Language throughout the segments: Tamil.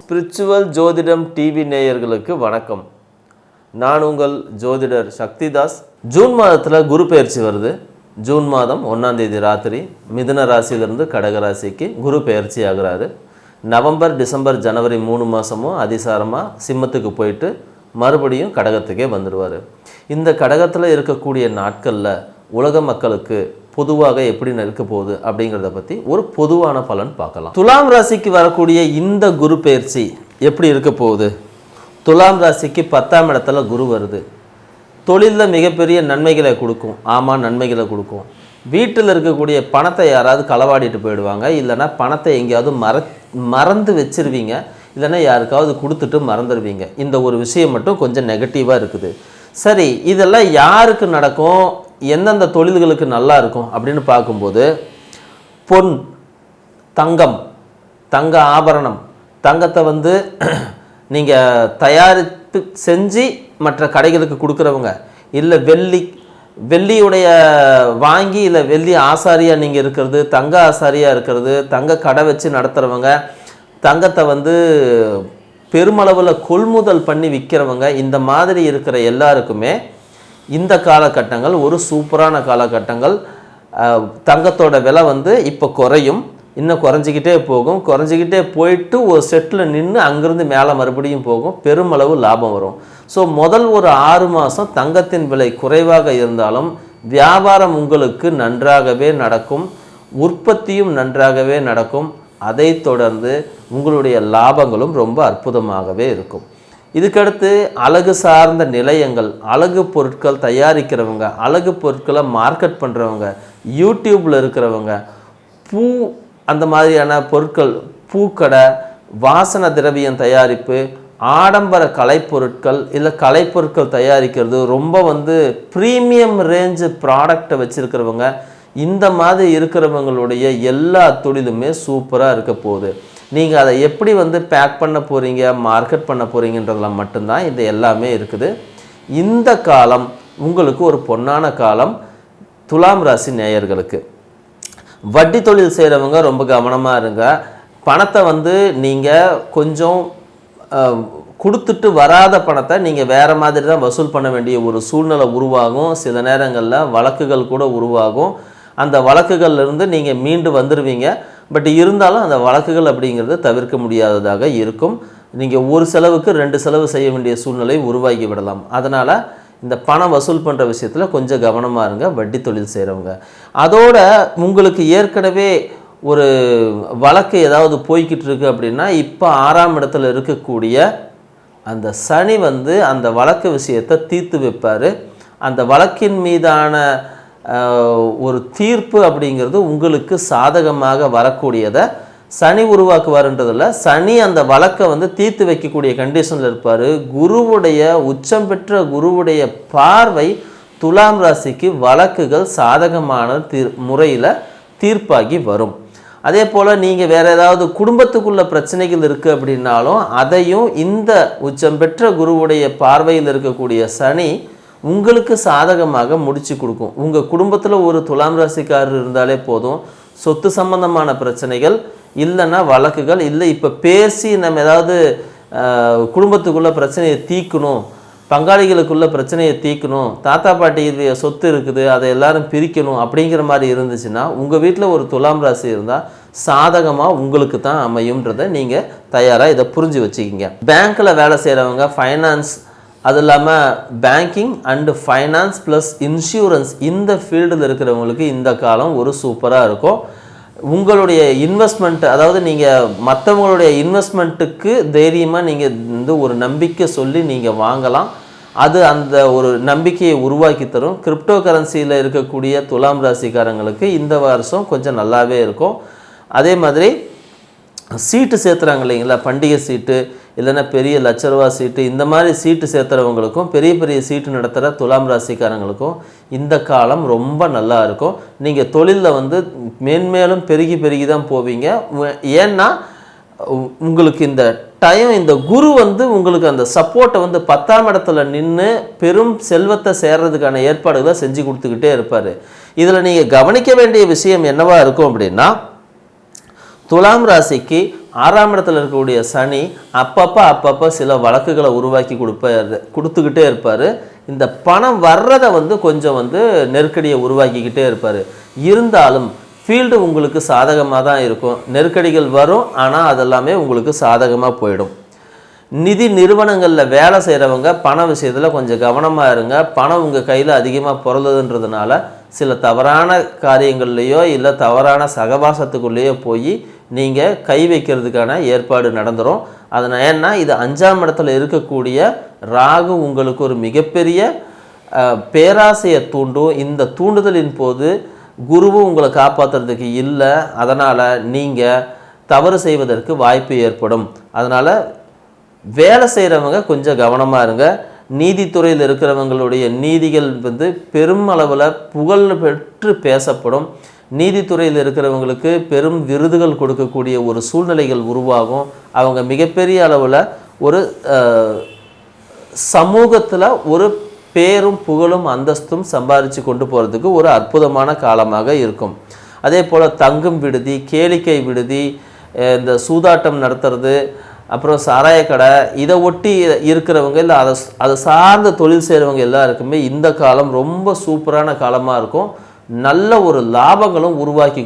ஸ்பிரிச்சுவல் ஜோதிடம் டிவி நேயர்களுக்கு வணக்கம். நான் உங்கள் ஜோதிடர் சக்திதாஸ். ஜூன் மாதத்தில் குரு பெயர்ச்சி வருது. ஜூன் மாதம் 1ஆம் தேதி ராத்திரி மிதுன ராசியிலிருந்து கடக ராசிக்கு குரு பெயர்ச்சி ஆகிறாரு. நவம்பர், டிசம்பர், ஜனவரி 3 மாதமும் அதிசாரமாக சிம்மத்துக்கு போயிட்டு மறுபடியும் கடகத்துக்கே வந்துடுவார். இந்த கடகத்தில் இருக்கக்கூடிய நாட்களில் உலக மக்களுக்கு பொதுவாக எப்படி இருக்க போகுது அப்படிங்கிறத பற்றி ஒரு பொதுவான பலன் பார்க்கலாம். துலாம் ராசிக்கு வரக்கூடிய இந்த குரு பெயர்ச்சி எப்படி இருக்க போகுது? துலாம் ராசிக்கு 10ஆம் இடத்துல குரு வருது. தொழிலில் மிகப்பெரிய நன்மைகளை கொடுக்கும். ஆமாம், நன்மைகளை கொடுக்கும். வீட்டில் இருக்கக்கூடிய பணத்தை யாராவது களவாடிட்டு போயிடுவாங்க, இல்லைனா பணத்தை எங்கேயாவது மறந்து வச்சிருவீங்க, இல்லைன்னா யாருக்காவது கொடுத்துட்டு மறந்துடுவீங்க. இந்த ஒரு விஷயம் மட்டும் கொஞ்சம் நெகட்டிவாக இருக்குது. சரி, இதெல்லாம் யாருக்கு நடக்கும், எந்தெந்த தொழில்களுக்கு நல்லா இருக்கும் அப்படின்னு பார்க்கும்போது, பொன், தங்கம், தங்க ஆபரணம், தங்கத்தை நீங்கள் தயாரித்து செஞ்சு மற்ற கடைகளுக்கு கொடுக்குறவங்க, இல்லை வெள்ளியுடைய வாங்கி, இல்லை வெள்ளி ஆசாரியாக நீங்கள் இருக்கிறது, தங்க ஆசாரியாக இருக்கிறது, தங்க கடை வச்சு நடத்துகிறவங்க, தங்கத்தை பெருமளவில் கொள்முதல் பண்ணி விற்கிறவங்க, இந்த மாதிரி இருக்கிற எல்லாருக்குமே இந்த காலகட்டங்கள் ஒரு சூப்பரான காலகட்டங்கள். தங்கத்தோட விலை இப்போ குறையும், இன்னும் குறைஞ்சிக்கிட்டே போகும். குறைஞ்சிக்கிட்டே போயிட்டு ஒரு செட்டில் நின்று அங்கேருந்து மேலே மறுபடியும் போகும். பெருமளவு லாபம் வரும். ஸோ முதல் ஒரு 6 மாதம் தங்கத்தின் விலை குறைவாக இருந்தாலும் வியாபாரம் உங்களுக்கு நன்றாகவே நடக்கும், உற்பத்தியும் நன்றாகவே நடக்கும். அதை தொடர்ந்து உங்களுடைய லாபங்களும் ரொம்ப அற்புதமாகவே இருக்கும். இதுக்கடுத்து அழகு சார்ந்த நிலையங்கள், அழகு பொருட்கள் தயாரிக்கிறவங்க, அழகு பொருட்களை மார்க்கெட் பண்ணுறவங்க, யூடியூப்பில் இருக்கிறவங்க, பூ அந்த மாதிரியான பொருட்கள், பூக்கடை, வாசன திரவியம் தயாரிப்பு, ஆடம்பர கலைப்பொருட்கள், இல்லை கலைப்பொருட்கள் தயாரிக்கிறது, ரொம்ப ப்ரீமியம் ரேஞ்சு ப்ராடக்டை வச்சுருக்கிறவங்க, இந்த மாதிரி இருக்கிறவங்களுடைய எல்லா தொழிலுமே சூப்பராக இருக்க போகுது. நீங்கள் அதை எப்படி பேக் பண்ண போகிறீங்க, மார்க்கெட் பண்ண போகிறீங்கன்றதில் மட்டும்தான் இது எல்லாமே இருக்குது. இந்த காலம் உங்களுக்கு ஒரு பொன்னான காலம். துலாம் ராசி நேயர்களுக்கு வட்டி தொழில் செய்கிறவங்க ரொம்ப கவனமாக இருங்க. பணத்தை நீங்கள் கொஞ்சம் கொடுத்துட்டு வராத பணத்தை நீங்கள் வேறு மாதிரி தான் வசூல் பண்ண வேண்டிய ஒரு சூழ்நிலை உருவாகும். சில நேரங்களில் வழக்குகள் கூட உருவாகும். அந்த வழக்குகள்லேருந்து நீங்கள் மீண்டு வந்துடுவீங்க. பட் இருந்தாலும் அந்த வழக்குகள் அப்படிங்கிறது தவிர்க்க முடியாததாக இருக்கும். நீங்கள் ஒரு செலவுக்கு 2 செலவு செய்ய வேண்டிய சூழ்நிலை உருவாகி விடலாம். அதனால் இந்த பணம் வசூல் பண்ணுற விஷயத்தில் கொஞ்சம் கவனமாக இருங்க வட்டி தொழில் செய்கிறவங்க. அதோட உங்களுக்கு ஏற்கனவே ஒரு வழக்கு ஏதாவது போய்கிட்டு இருக்கு அப்படின்னா, இப்போ 6ஆம் இடத்துல இருக்கக்கூடிய அந்த சனி அந்த வழக்கு விஷயத்தை தீர்த்து வைப்பார். அந்த வழக்கின் மீதான ஒரு தீர்ப்பு அப்படிங்கிறது உங்களுக்கு சாதகமாக வரக்கூடியதை சனி உருவாக்குவார்ன்றதில், சனி அந்த வழக்கை தீர்த்து வைக்கக்கூடிய கண்டிஷனில் இருப்பார். குருவுடைய உச்சம் பெற்ற குருவுடைய பார்வை துலாம் ராசிக்கு வழக்குகள் சாதகமான முறையில் தீர்ப்பாகி வரும். அதே போல் நீங்கள் வேறு ஏதாவது குடும்பத்துக்குள்ள பிரச்சனைகள் இருக்குது அப்படின்னாலும் அதையும் இந்த உச்சம் பெற்ற குருவுடைய பார்வையில் இருக்கக்கூடிய சனி உங்களுக்கு சாதகமாக முடிச்சு கொடுக்கும். உங்கள் குடும்பத்தில் ஒரு துலாம் ராசிக்காரர் இருந்தாலே போதும், சொத்து சம்பந்தமான பிரச்சனைகள், இல்லைன்னா வழக்குகள், இல்லை இப்போ பேசி நம்ம ஏதாவது குடும்பத்துக்குள்ளே பிரச்சனையை தீர்க்கணும், பங்காளிகளுக்குள்ள பிரச்சனையை தீர்க்கணும், தாத்தா பாட்டி சொத்து இருக்குது அதை எல்லாரும் பிரிக்கணும் அப்படிங்கிற மாதிரி இருந்துச்சுன்னா, உங்கள் வீட்டில் ஒரு துலாம் ராசி இருந்தால் சாதகமாக உங்களுக்கு தான் அமையும்ன்றதை நீங்கள் தயாராக இதை புரிஞ்சு வச்சுக்கிங்க. பேங்க்கில் வேலை செய்கிறவங்க, ஃபைனான்ஸ், அது இல்லாமல் banking and finance plus insurance, இந்த ஃபீல்டில் இருக்கிறவங்களுக்கு இந்த காலம் ஒரு சூப்பராக இருக்கும். உங்களுடைய இன்வெஸ்ட்மெண்ட், அதாவது நீங்கள் மற்றவங்களுடைய இன்வெஸ்ட்மெண்ட்டுக்கு தைரியமாக நீங்கள் ஒரு நம்பிக்கை சொல்லி நீங்கள் வாங்கலாம். அது அந்த ஒரு நம்பிக்கையை உருவாக்கி தரும். கிரிப்டோ கரன்சியில் இருக்கக்கூடிய துலாம் ராசிக்காரங்களுக்கு இந்த வருஷம் கொஞ்சம் நல்லாவே இருக்கும். அதே மாதிரி சீட்டு சேர்த்துறாங்க இல்லைங்களா, பண்டிகை சீட்டு, இல்லைன்னா பெரிய லட்ச ரூபா சீட்டு, இந்த மாதிரி சீட்டு சேர்த்துறவங்களுக்கும், பெரிய பெரிய சீட்டு நடத்துகிற துலாம் ராசிக்காரங்களுக்கும் இந்த காலம் ரொம்ப நல்லா இருக்கும். நீங்கள் தொழிலில் மேன்மேலும் பெருகி தான் போவீங்க. ஏன்னா உங்களுக்கு இந்த டைம் இந்த குரு வந்து உங்களுக்கு அந்த சப்போர்ட்டை வந்து 10ஆம் இடத்துல நின்று பெரும் செல்வத்தை சேர்றதுக்கான ஏற்பாடுகளை செஞ்சு கொடுத்துக்கிட்டே இருப்பார். இதில் நீங்கள் கவனிக்க வேண்டிய விஷயம் என்னவா இருக்கும் அப்படின்னா, துலாம் ராசிக்கு 6ஆம் இடத்துல இருக்கக்கூடிய சனி அப்பப்போ சில வழக்குகளை உருவாக்கி கொடுத்துக்கிட்டே இருப்பார். இந்த பணம் வர்றதை வந்து கொஞ்சம் வந்து நெருக்கடியை உருவாக்கிக்கிட்டே இருப்பார். இருந்தாலும் ஃபீல்டு உங்களுக்கு சாதகமாக தான் இருக்கும். நெருக்கடிகள் வரும், ஆனால் அதெல்லாமே உங்களுக்கு சாதகமாக போயிடும். நிதி நிறுவனங்களில் வேலை செய்கிறவங்க பண விஷயத்தில் கொஞ்சம் கவனமாக இருங்க. பணம் உங்கள் கையில் அதிகமாக பிறந்ததுன்றதுனால சில தவறான காரியங்கள்லேயோ இல்லை தவறான சகவாசத்துக்குள்ளேயோ போய் நீங்கள் கை வைக்கிறதுக்கான ஏற்பாடு நடந்துடும். அதனால் ஏன்னா இது 5ஆம் இடத்துல இருக்கக்கூடிய ராகு உங்களுக்கு ஒரு மிகப்பெரிய பேராசையை தூண்டும். இந்த தூண்டுதலின் போது குருவும் உங்களை காப்பாற்றுறதுக்கு இல்லை. அதனால் நீங்கள் தவறு செய்வதற்கு வாய்ப்பு ஏற்படும். அதனால் வேலை செய்கிறவங்க கொஞ்சம் கவனமாக இருங்க. நீதித்துறையில் இருக்கிறவங்களுடைய நீதிகள் வந்து பெரும் அளவில் புகழ் பெற்று பேசப்படும். நீதித்துறையில் இருக்கிறவங்களுக்கு பெரும் விருதுகள் கொடுக்கக்கூடிய ஒரு சூழ்நிலைகள் உருவாகும். அவங்க மிகப்பெரிய அளவில் ஒரு சமூகத்தில் ஒரு பேரும் புகழும் அந்தஸ்தும் சம்பாதிச்சு கொண்டு போகிறதுக்கு ஒரு அற்புதமான காலமாக இருக்கும். அதே போல் தங்கும் விடுதி, கேளிக்கை விடுதி, இந்த சூதாட்டம் நடத்துறது, அப்புறம் சாராய கடை, இதை ஒட்டி இருக்கிறவங்க இல்லை அதை சார்ந்த தொழில் செய்கிறவங்க எல்லாருக்குமே இந்த காலம் ரொம்ப சூப்பரான காலமாக இருக்கும். நல்ல ஒரு லாபங்களும் உருவாக்கி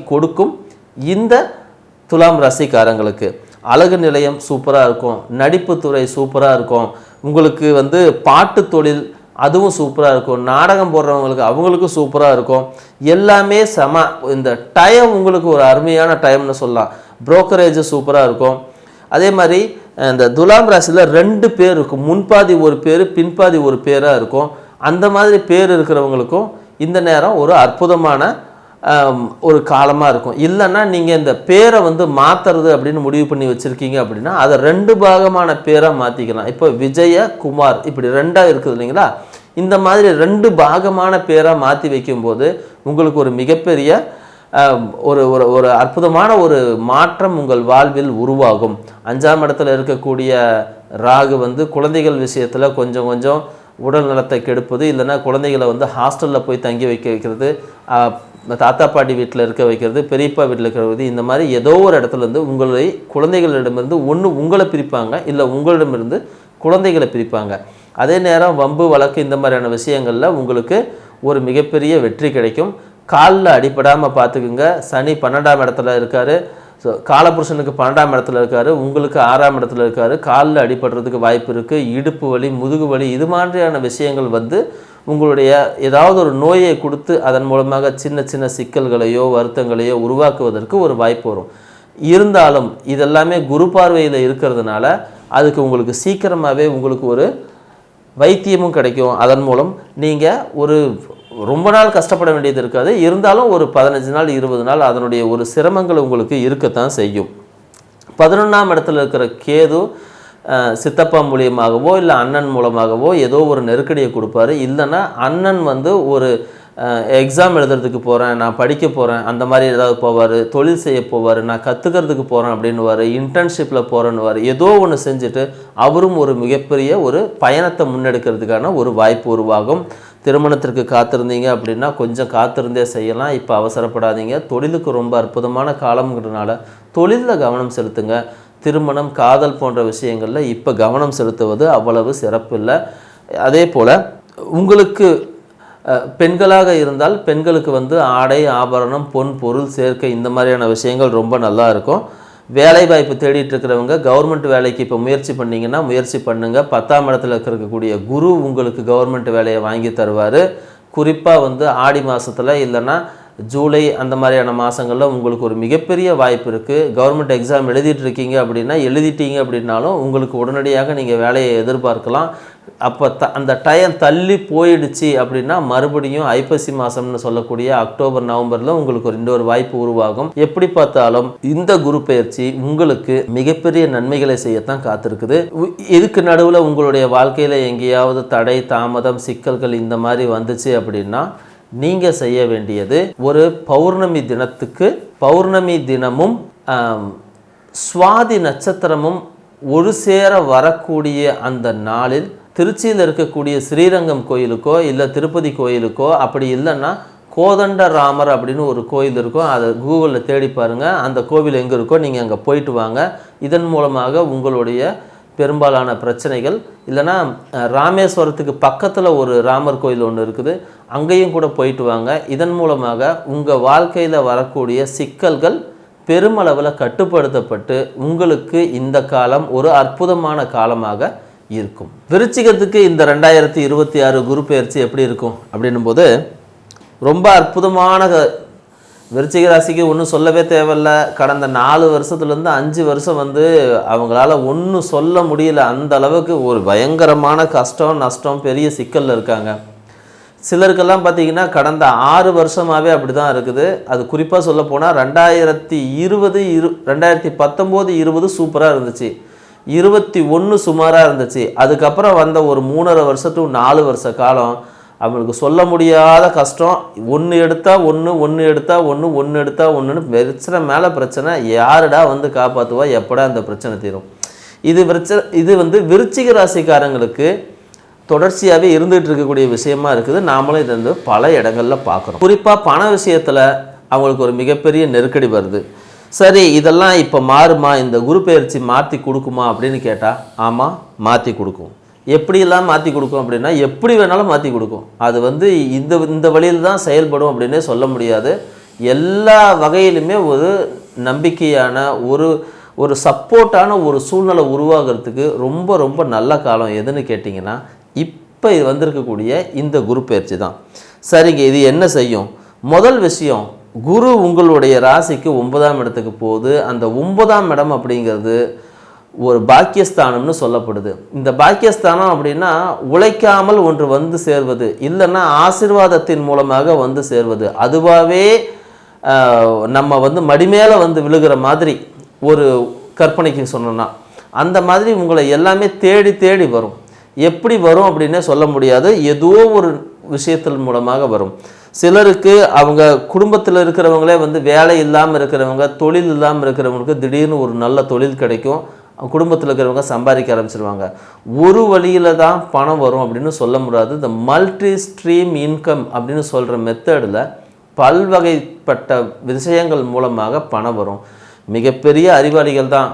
கொடுக்கும். இந்த துலாம் ராசிக்காரங்களுக்கு அழகு நிலையம் சூப்பராக இருக்கும், நடிப்புத்துறை சூப்பராக இருக்கும், உங்களுக்கு வந்து பாட்டு தொழில் அதுவும் சூப்பராக இருக்கும், நாடகம் போடுறவங்களுக்கு அவங்களுக்கும் சூப்பராக இருக்கும். எல்லாமே இந்த டைம் உங்களுக்கு ஒரு அருமையான டைம்னு சொல்லலாம். புரோக்கரேஜ் சூப்பராக இருக்கும். அதே மாதிரி இந்த துலாம் ராசியில் 2 பேர் இருக்கும், முன்பாதி ஒரு பேர் பின்பாதி ஒரு பேராக இருக்கும். அந்த மாதிரி பேர் இருக்கிறவங்களுக்கும் இந்த நேரம் ஒரு அற்புதமான ஒரு காலமாக இருக்கும். இல்லைன்னா நீங்கள் இந்த பேரை வந்து மாற்றுறது அப்படின்னு முடிவு பண்ணி வச்சுருக்கீங்க அப்படின்னா அதை 2 பாகமான பேராக மாற்றிக்கலாம். இப்போ விஜய குமார் இப்படி 2ஆக இருக்குது இல்லைங்களா? இந்த மாதிரி 2 பாகமான பேராக மாற்றி வைக்கும்போது உங்களுக்கு ஒரு மிகப்பெரிய ஒரு ஒரு ஒரு அற்புதமான ஒரு மாற்றம் உங்கள் வாழ்வில் உருவாகும். 5ஆம் இடத்துல இருக்கக்கூடிய ராகு வந்து குழந்தைகள் விஷயத்தில் கொஞ்சம் உடல் நலத்தை கெடுப்பது, இல்லைன்னா குழந்தைகளை வந்து ஹாஸ்டலில் போய் தங்கி வைக்கிறது, தாத்தா பாட்டி வீட்டில் இருக்க வைக்கிறது, பெரியப்பா வீட்டில் இருக்கிறது, இந்த மாதிரி ஏதோ ஒரு இடத்துலேருந்து உங்களை குழந்தைகளிடமிருந்து ஒன்று உங்களை பிரிப்பாங்க, இல்லை உங்களிடமிருந்து குழந்தைகளை பிரிப்பாங்க. அதே நேரம் வம்பு வழக்கு இந்த மாதிரியான விஷயங்களில் உங்களுக்கு ஒரு மிகப்பெரிய வெற்றி கிடைக்கும். காலில் அடிப்படாமல் பார்த்துக்குங்க. சனி 12ஆம் இடத்துல இருக்கார். ஸோ காலபுருஷனுக்கு 12ஆம் இடத்துல இருக்கார், உங்களுக்கு 6ஆம் இடத்துல இருக்கார். காலில் அடிபடுறதுக்கு வாய்ப்பு இருக்குது. இடுப்பு வலி, முதுகு வலி, இது மாதிரியான விஷயங்கள் வந்து உங்களுடைய ஏதாவது ஒரு நோயை கொடுத்து அதன் மூலமாக சின்ன சிக்கல்களையோ வருத்தங்களையோ உருவாக்குவதற்கு ஒரு வாய்ப்பு வரும். இருந்தாலும் இதெல்லாமே குரு பார்வையில் இருக்கிறதுனால அதுக்கு உங்களுக்கு சீக்கிரமாகவே உங்களுக்கு ஒரு வைத்தியமும் கிடைக்கும். அதன் மூலம் நீங்கள் ஒரு ரொம்ப நாள் கஷ்டப்பட வேண்டியது இருக்காது. இருந்தாலும் ஒரு 15 நாள் 20 நாள் அதனுடைய ஒரு சிரமங்கள் உங்களுக்கு இருக்கத்தான் செய்யும். 11ஆம் இடத்துல இருக்கிற கேது சித்தப்பா மூலியமாகவோ இல்லை அண்ணன் மூலமாகவோ ஏதோ ஒரு நெருக்கடியை கொடுப்பாரு. இல்லைன்னா அண்ணன் வந்து ஒரு எக்ஸாம் எழுதுறதுக்கு போகிறேன், நான் படிக்க போகிறேன், அந்த மாதிரி ஏதாவது போவார், தொழில் செய்ய போவார், நான் கற்றுக்கிறதுக்கு போகிறேன் அப்படின்னுவார், இன்டர்ன்ஷிப்பில் போகிறேன்னுவார். ஏதோ ஒன்று செஞ்சுட்டு அவரும் ஒரு மிகப்பெரிய ஒரு பயணத்தை முன்னெடுக்கிறதுக்கான ஒரு வாய்ப்பு உருவாகும். திருமணத்திற்கு காத்திருந்தீங்க அப்படின்னா கொஞ்சம் காத்திருந்தே செய்யலாம், இப்போ அவசரப்படாதீங்க. தொழிலுக்கு ரொம்ப அற்புதமான காலம்ங்கிறதுனால தொழிலில் கவனம் செலுத்துங்க. திருமணம், காதல் போன்ற விஷயங்களில் இப்போ கவனம் செலுத்துவது அவ்வளவு சிறப்பு இல்லை. அதே போல் உங்களுக்கு பெண்களாக இருந்தால் பெண்களுக்கு வந்து ஆடை ஆபரணம் பொன் பொருள் சேர்க்கை இந்த மாதிரியான விஷயங்கள் ரொம்ப நல்லா இருக்கும். வேலை வாய்ப்பு தேடிட்டு இருக்கிறவங்க கவர்மெண்ட் வேலைக்கு இப்போ முயற்சி பண்ணிங்கன்னா முயற்சி பண்ணுங்கள். 10ஆம் இடத்துல இருக்கக்கூடிய குரு உங்களுக்கு கவர்மெண்ட் வேலையை வாங்கி தருவார். குறிப்பாக வந்து ஆடி மாதத்தில் இல்லைன்னா ஜூலை அந்த மாதிரியான மாதங்களில் உங்களுக்கு ஒரு மிகப்பெரிய வாய்ப்பு இருக்குது. கவர்மெண்ட் எக்ஸாம் எழுதிட்டுருக்கீங்க அப்படின்னா எழுதிட்டீங்க அப்படின்னாலும் உங்களுக்கு உடனடியாக நீங்கள் வேலையை எதிர்பார்க்கலாம். அப்போ அந்த டைம் தள்ளி போயிடுச்சு அப்படின்னா மறுபடியும் ஐப்பசி மாதம்னு சொல்லக்கூடிய அக்டோபர் நவம்பரில் உங்களுக்கு இன்னொரு வாய்ப்பு உருவாகும். எப்படி பார்த்தாலும் இந்த குரு பயிற்சி உங்களுக்கு மிகப்பெரிய நன்மைகளை செய்யத்தான் காத்திருக்குது. இதுக்கு நடுவில் உங்களுடைய வாழ்க்கையில் எங்கேயாவது தடை தாமதம் சிக்கல்கள் இந்த மாதிரி வந்துச்சு அப்படின்னா நீங்கள் செய்ய வேண்டியது ஒரு பௌர்ணமி தினத்துக்கு பௌர்ணமி தினமும் சுவாதி நட்சத்திரமும் ஒரு சேர வரக்கூடிய அந்த நாளில் திருச்சியில் இருக்கக்கூடிய ஸ்ரீரங்கம் கோயிலுக்கோ இல்லை திருப்பதி கோயிலுக்கோ, அப்படி இல்லைன்னா கோதண்ட ராமர் அப்படின்னு ஒரு கோயில் இருக்கும், அதை கூகுளில் தேடி பாருங்கள். அந்த கோவில் எங்கே இருக்கோ நீங்கள் அங்கே போயிட்டு வாங்க. இதன் மூலமாக உங்களுடைய பெரும்பாலான பிரச்சனைகள், இல்லைன்னா ராமேஸ்வரத்துக்கு பக்கத்தில் ஒரு ராமர் கோயில் ஒன்று இருக்குது, அங்கேயும் கூட போயிட்டு வாங்க. இதன் மூலமாக உங்கள் வாழ்க்கையில் வரக்கூடிய சிக்கல்கள் பெருமளவில் கட்டுப்படுத்தப்பட்டு உங்களுக்கு இந்த காலம் ஒரு அற்புதமான காலமாக இருக்கும். விருச்சிகத்துக்கு இந்த 2026 குரு பெயர்ச்சி எப்படி இருக்கும் அப்படின்னும் போது ரொம்ப அற்புதமான விருச்சிக ராசிக்கு ஒன்றும் சொல்லவே தேவையில்லை. கடந்த 4 வருஷத்துலேருந்து 5 வருஷம் அவங்களால ஒன்றும் சொல்ல முடியல. அந்த அளவுக்கு ஒரு பயங்கரமான கஷ்டம், நஷ்டம், பெரிய சிக்கலில் இருக்காங்க. சிலருக்கெல்லாம் பார்த்திங்கன்னா கடந்த 6 வருஷமாகவே அப்படி தான் இருக்குது. அது குறிப்பாக சொல்ல போனால் 2019, 20 சூப்பராக இருந்துச்சு, 21 சுமாராக இருந்துச்சு. அதுக்கப்புறம் வந்த ஒரு 3.5 வருஷத்துக்கு 4 வருஷ காலம் அவங்களுக்கு சொல்ல முடியாத கஷ்டம். ஒன்று எடுத்தால் ஒன்று எடுத்தால் ஒன்று எடுத்தால் ஒன்றுன்னு பிரச்சனை மேலே பிரச்சனை. யாருடா காப்பாற்றுவா, எப்படா அந்த பிரச்சனை தீரும்? இது விருச்சிக ராசிக்காரங்களுக்கு தொடர்ச்சியாகவே இருந்துகிட்டு இருக்கக்கூடிய விஷயமா இருக்குது. நாமளும் இதை பல இடங்களில் பார்க்குறோம். குறிப்பாக பண விஷயத்தில் அவங்களுக்கு ஒரு மிகப்பெரிய நெருக்கடி வருது. சரி, இதெல்லாம் இப்போ மாறுமா, இந்த குரு பெயர்ச்சி மாற்றி கொடுக்குமா அப்படின்னு கேட்டால் ஆமாம், மாற்றி கொடுக்கும். எப்படியெல்லாம் மாற்றி கொடுக்கும் அப்படின்னா எப்படி வேணாலும் மாற்றி கொடுக்கும். அது இந்த வழியில் தான் செயல்படும் அப்படின்னே சொல்ல முடியாது. எல்லா வகையிலுமே ஒரு நம்பிக்கையான ஒரு சப்போர்ட்டான ஒரு சூழ்நிலை உருவாகிறதுக்கு ரொம்ப ரொம்ப நல்ல காலம் எதுன்னு கேட்டிங்கன்னா இப்போ வந்திருக்கக்கூடிய இந்த குரு பெயர்ச்சி தான். சரிங்க, இது என்ன செய்யும்? முதல் விஷயம், குரு உங்களுடைய ராசிக்கு 9ஆம் இடத்துக்கு போகுது. அந்த 9ஆம் இடம் அப்படிங்கிறது ஒரு பாக்கியஸ்தானம்னு சொல்லப்படுது. இந்த பாக்கியஸ்தானம் அப்படின்னா உழைக்காமல் ஒன்று சேர்வது, இல்லைன்னா ஆசீர்வாதத்தின் மூலமாக சேர்வது. அதுவாகவே நம்ம மடிமேலே விழுகிற மாதிரி ஒரு கற்பனைக்கு சொன்னோன்னா அந்த மாதிரி உங்களை எல்லாமே தேடி தேடி வரும். எப்படி வரும் அப்படின்னே சொல்ல முடியாது, ஏதோ ஒரு விஷயத்தின் மூலமாக வரும். சிலருக்கு அவங்க குடும்பத்தில் இருக்கிறவங்களே வேலை இல்லாமல் இருக்கிறவங்க, தொழில் இல்லாமல் இருக்கிறவங்களுக்கு திடீர்னு ஒரு நல்ல தொழில் கிடைக்கும். குடும்பத்தில் இருக்கிறவங்க சம்பாதிக்க ஆரம்பிச்சிருவாங்க. ஒரு வழியில் தான் பணம் வரும் அப்படின்னு சொல்ல முடியாது. இந்த மல்டி ஸ்ட்ரீம் இன்கம் அப்படின்னு சொல்கிற மெத்தடில் பல்வகைப்பட்ட விஷயங்கள் மூலமாக பணம் வரும். மிகப்பெரிய அறிவாளிகள் தான்,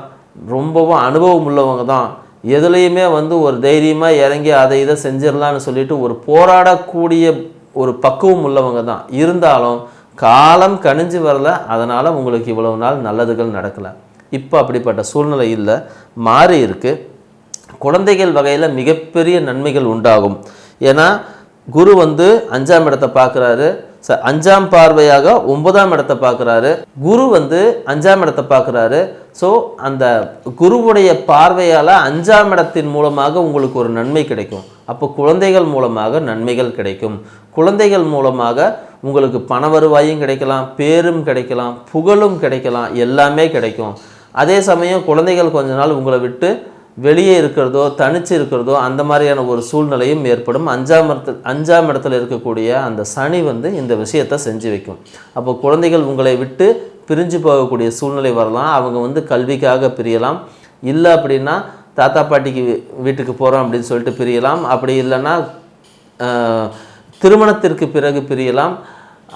ரொம்பவும் அனுபவம் உள்ளவங்க தான், எதுலேயுமே ஒரு தைரியமாக இறங்கி அதை இதை செஞ்சிடலான்னு சொல்லிட்டு ஒரு போராடக்கூடிய ஒரு பக்குவம் உள்ளவங்க தான். இருந்தாலும் காலம் கணிஞ்சு வரல, அதனால் உங்களுக்கு இவ்வளவு நாள் நல்லதுகள் நடக்கலை. இப்போ அப்படிப்பட்ட சூழ்நிலை இல்லை, மாறி இருக்குது. குழந்தைகள் வகையில் மிகப்பெரிய நன்மைகள் உண்டாகும். ஏன்னா குரு 5ஆம் இடத்தை பார்க்குறாரு, 5ஆம் பார்வையாக 9ஆம் இடத்தை பார்க்குறாரு. குரு 5ஆம் இடத்தை பார்க்குறாரு. ஸோ அந்த குருவுடைய பார்வையால் 5ஆம் இடத்தின் மூலமாக உங்களுக்கு ஒரு நன்மை கிடைக்கும். அப்போ குழந்தைகள் மூலமாக நன்மைகள் கிடைக்கும். குழந்தைகள் மூலமாக உங்களுக்கு பண வருவாயும் கிடைக்கலாம், பேரும் கிடைக்கலாம், புகழும் கிடைக்கலாம், எல்லாமே கிடைக்கும். அதே சமயம் குழந்தைகள் கொஞ்ச நாள் உங்களை விட்டு வெளியே இருக்கிறதோ தனிச்சு இருக்கிறதோ அந்த மாதிரியான ஒரு சூழ்நிலையும் ஏற்படும். 5ஆம் இடத்துல இருக்கக்கூடிய அந்த சனி இந்த விஷயத்தை செஞ்சு வைக்கும். அப்போ குழந்தைகள் உங்களை விட்டு பிரிஞ்சு போகக்கூடிய சூழ்நிலை வரலாம். அவங்க கல்விக்காக பிரியலாம், இல்லை அப்படின்னா தாத்தா பாட்டிக்கு வீட்டுக்கு போகிறோம் அப்படின்னு சொல்லிட்டு பிரியலாம், அப்படி இல்லைன்னா திருமணத்திற்கு பிறகு பிரியலாம்,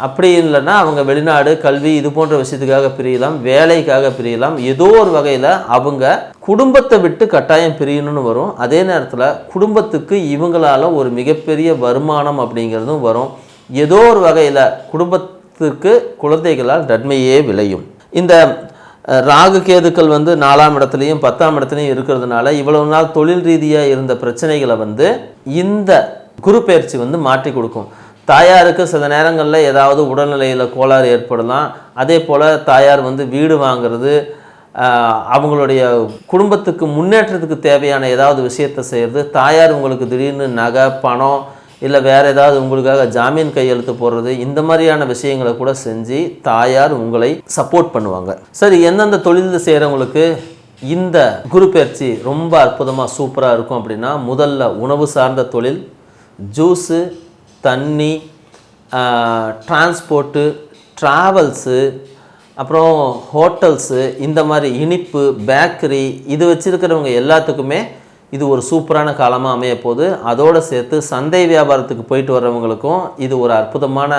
அப்படி இல்லைன்னா அவங்க வெளிநாடு கல்வி இது போன்ற விஷயத்துக்காக பிரியலாம், வேலைக்காக பிரியலாம். ஏதோ ஒரு வகையில் அவங்க குடும்பத்தை விட்டு கட்டாயம் பிரியணும்னு வரும். அதே நேரத்தில் குடும்பத்துக்கு இவங்களால் ஒரு மிகப்பெரிய வருமானம் அப்படிங்கிறதும் வரும். ஏதோ ஒரு வகையில் குடும்பத்துக்கு குழந்தைகளால் நன்மையே விளையும். இந்த ராகு கேதுக்கள் 4ஆம் இடத்துலையும் 10ஆம் இடத்துலையும் இருக்கிறதுனால இவ்வளவு நாள் தொழில் ரீதியாக இருந்த பிரச்சனைகளை இந்த குரு பெயர்ச்சி மாற்றி கொடுக்கும். தாயாருக்கு சில நேரங்களில் ஏதாவது உடல்நிலையில் கோளாறு ஏற்படலாம். அதே போல் தாயார் வீடு வாங்கிறது, அவங்களுடைய குடும்பத்துக்கு முன்னேற்றத்துக்கு தேவையான ஏதாவது விஷயத்தை செய்கிறது, தாயார் உங்களுக்கு திடீர்னு நகை பணம் இல்லை வேறு ஏதாவது உங்களுக்காக ஜாமீன் கையெழுத்து போடுறது, இந்த மாதிரியான விஷயங்களை கூட செஞ்சு தாயார் உங்களை சப்போர்ட் பண்ணுவாங்க. சரி, எந்தெந்த தொழில் செய்கிறவங்களுக்கு இந்த குரு பெயர்ச்சி ரொம்ப அற்புதமாக சூப்பராக இருக்கும் அப்படின்னா, முதல்ல உணவு சார்ந்த தொழில், ஜூஸு, தண்ணி, டிரான்ஸ்போர்ட்டு, ட்ராவல்ஸு, அப்புறம் ஹோட்டல்ஸு, இந்த மாதிரி இனிப்பு, பேக்கரி இது வச்சுருக்கிறவங்க எல்லாத்துக்குமே இது ஒரு சூப்பரான காலமாக அமைய போகுது. அதோடு சேர்த்து சந்தை வியாபாரத்துக்கு போயிட்டு வர்றவங்களுக்கும் இது ஒரு அற்புதமான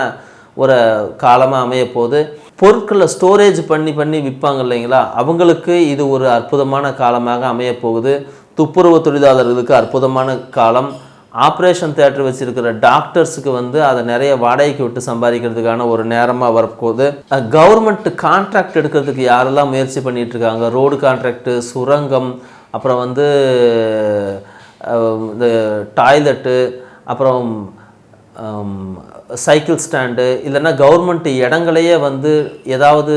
ஒரு காலமாக அமைய போகுது. பொருட்களை ஸ்டோரேஜ் பண்ணி விற்பாங்க இல்லைங்களா, அவங்களுக்கு இது ஒரு அற்புதமான காலமாக அமைய போகுது. துப்புரவு தொழிலாளர்களுக்கு அற்புதமான காலம். ஆப்ரேஷன் தியேட்டர் வச்சுருக்கிற டாக்டர்ஸுக்கு அதை நிறைய வாடகைக்கு விட்டு சம்பாதிக்கிறதுக்கான ஒரு நேரமாக வரப்போகுது. கவர்மெண்ட் கான்ட்ராக்ட் எடுக்கிறதுக்கு யாரெல்லாம் முயற்சி பண்ணிகிட்ருக்காங்க, ரோடு கான்ட்ராக்டு, சுரங்கம், அப்புறம் இந்த டாய்லெட்டு, அப்புறம் சைக்கிள் ஸ்டாண்டு, இல்லைன்னா கவர்மெண்ட் இடங்களையே ஏதாவது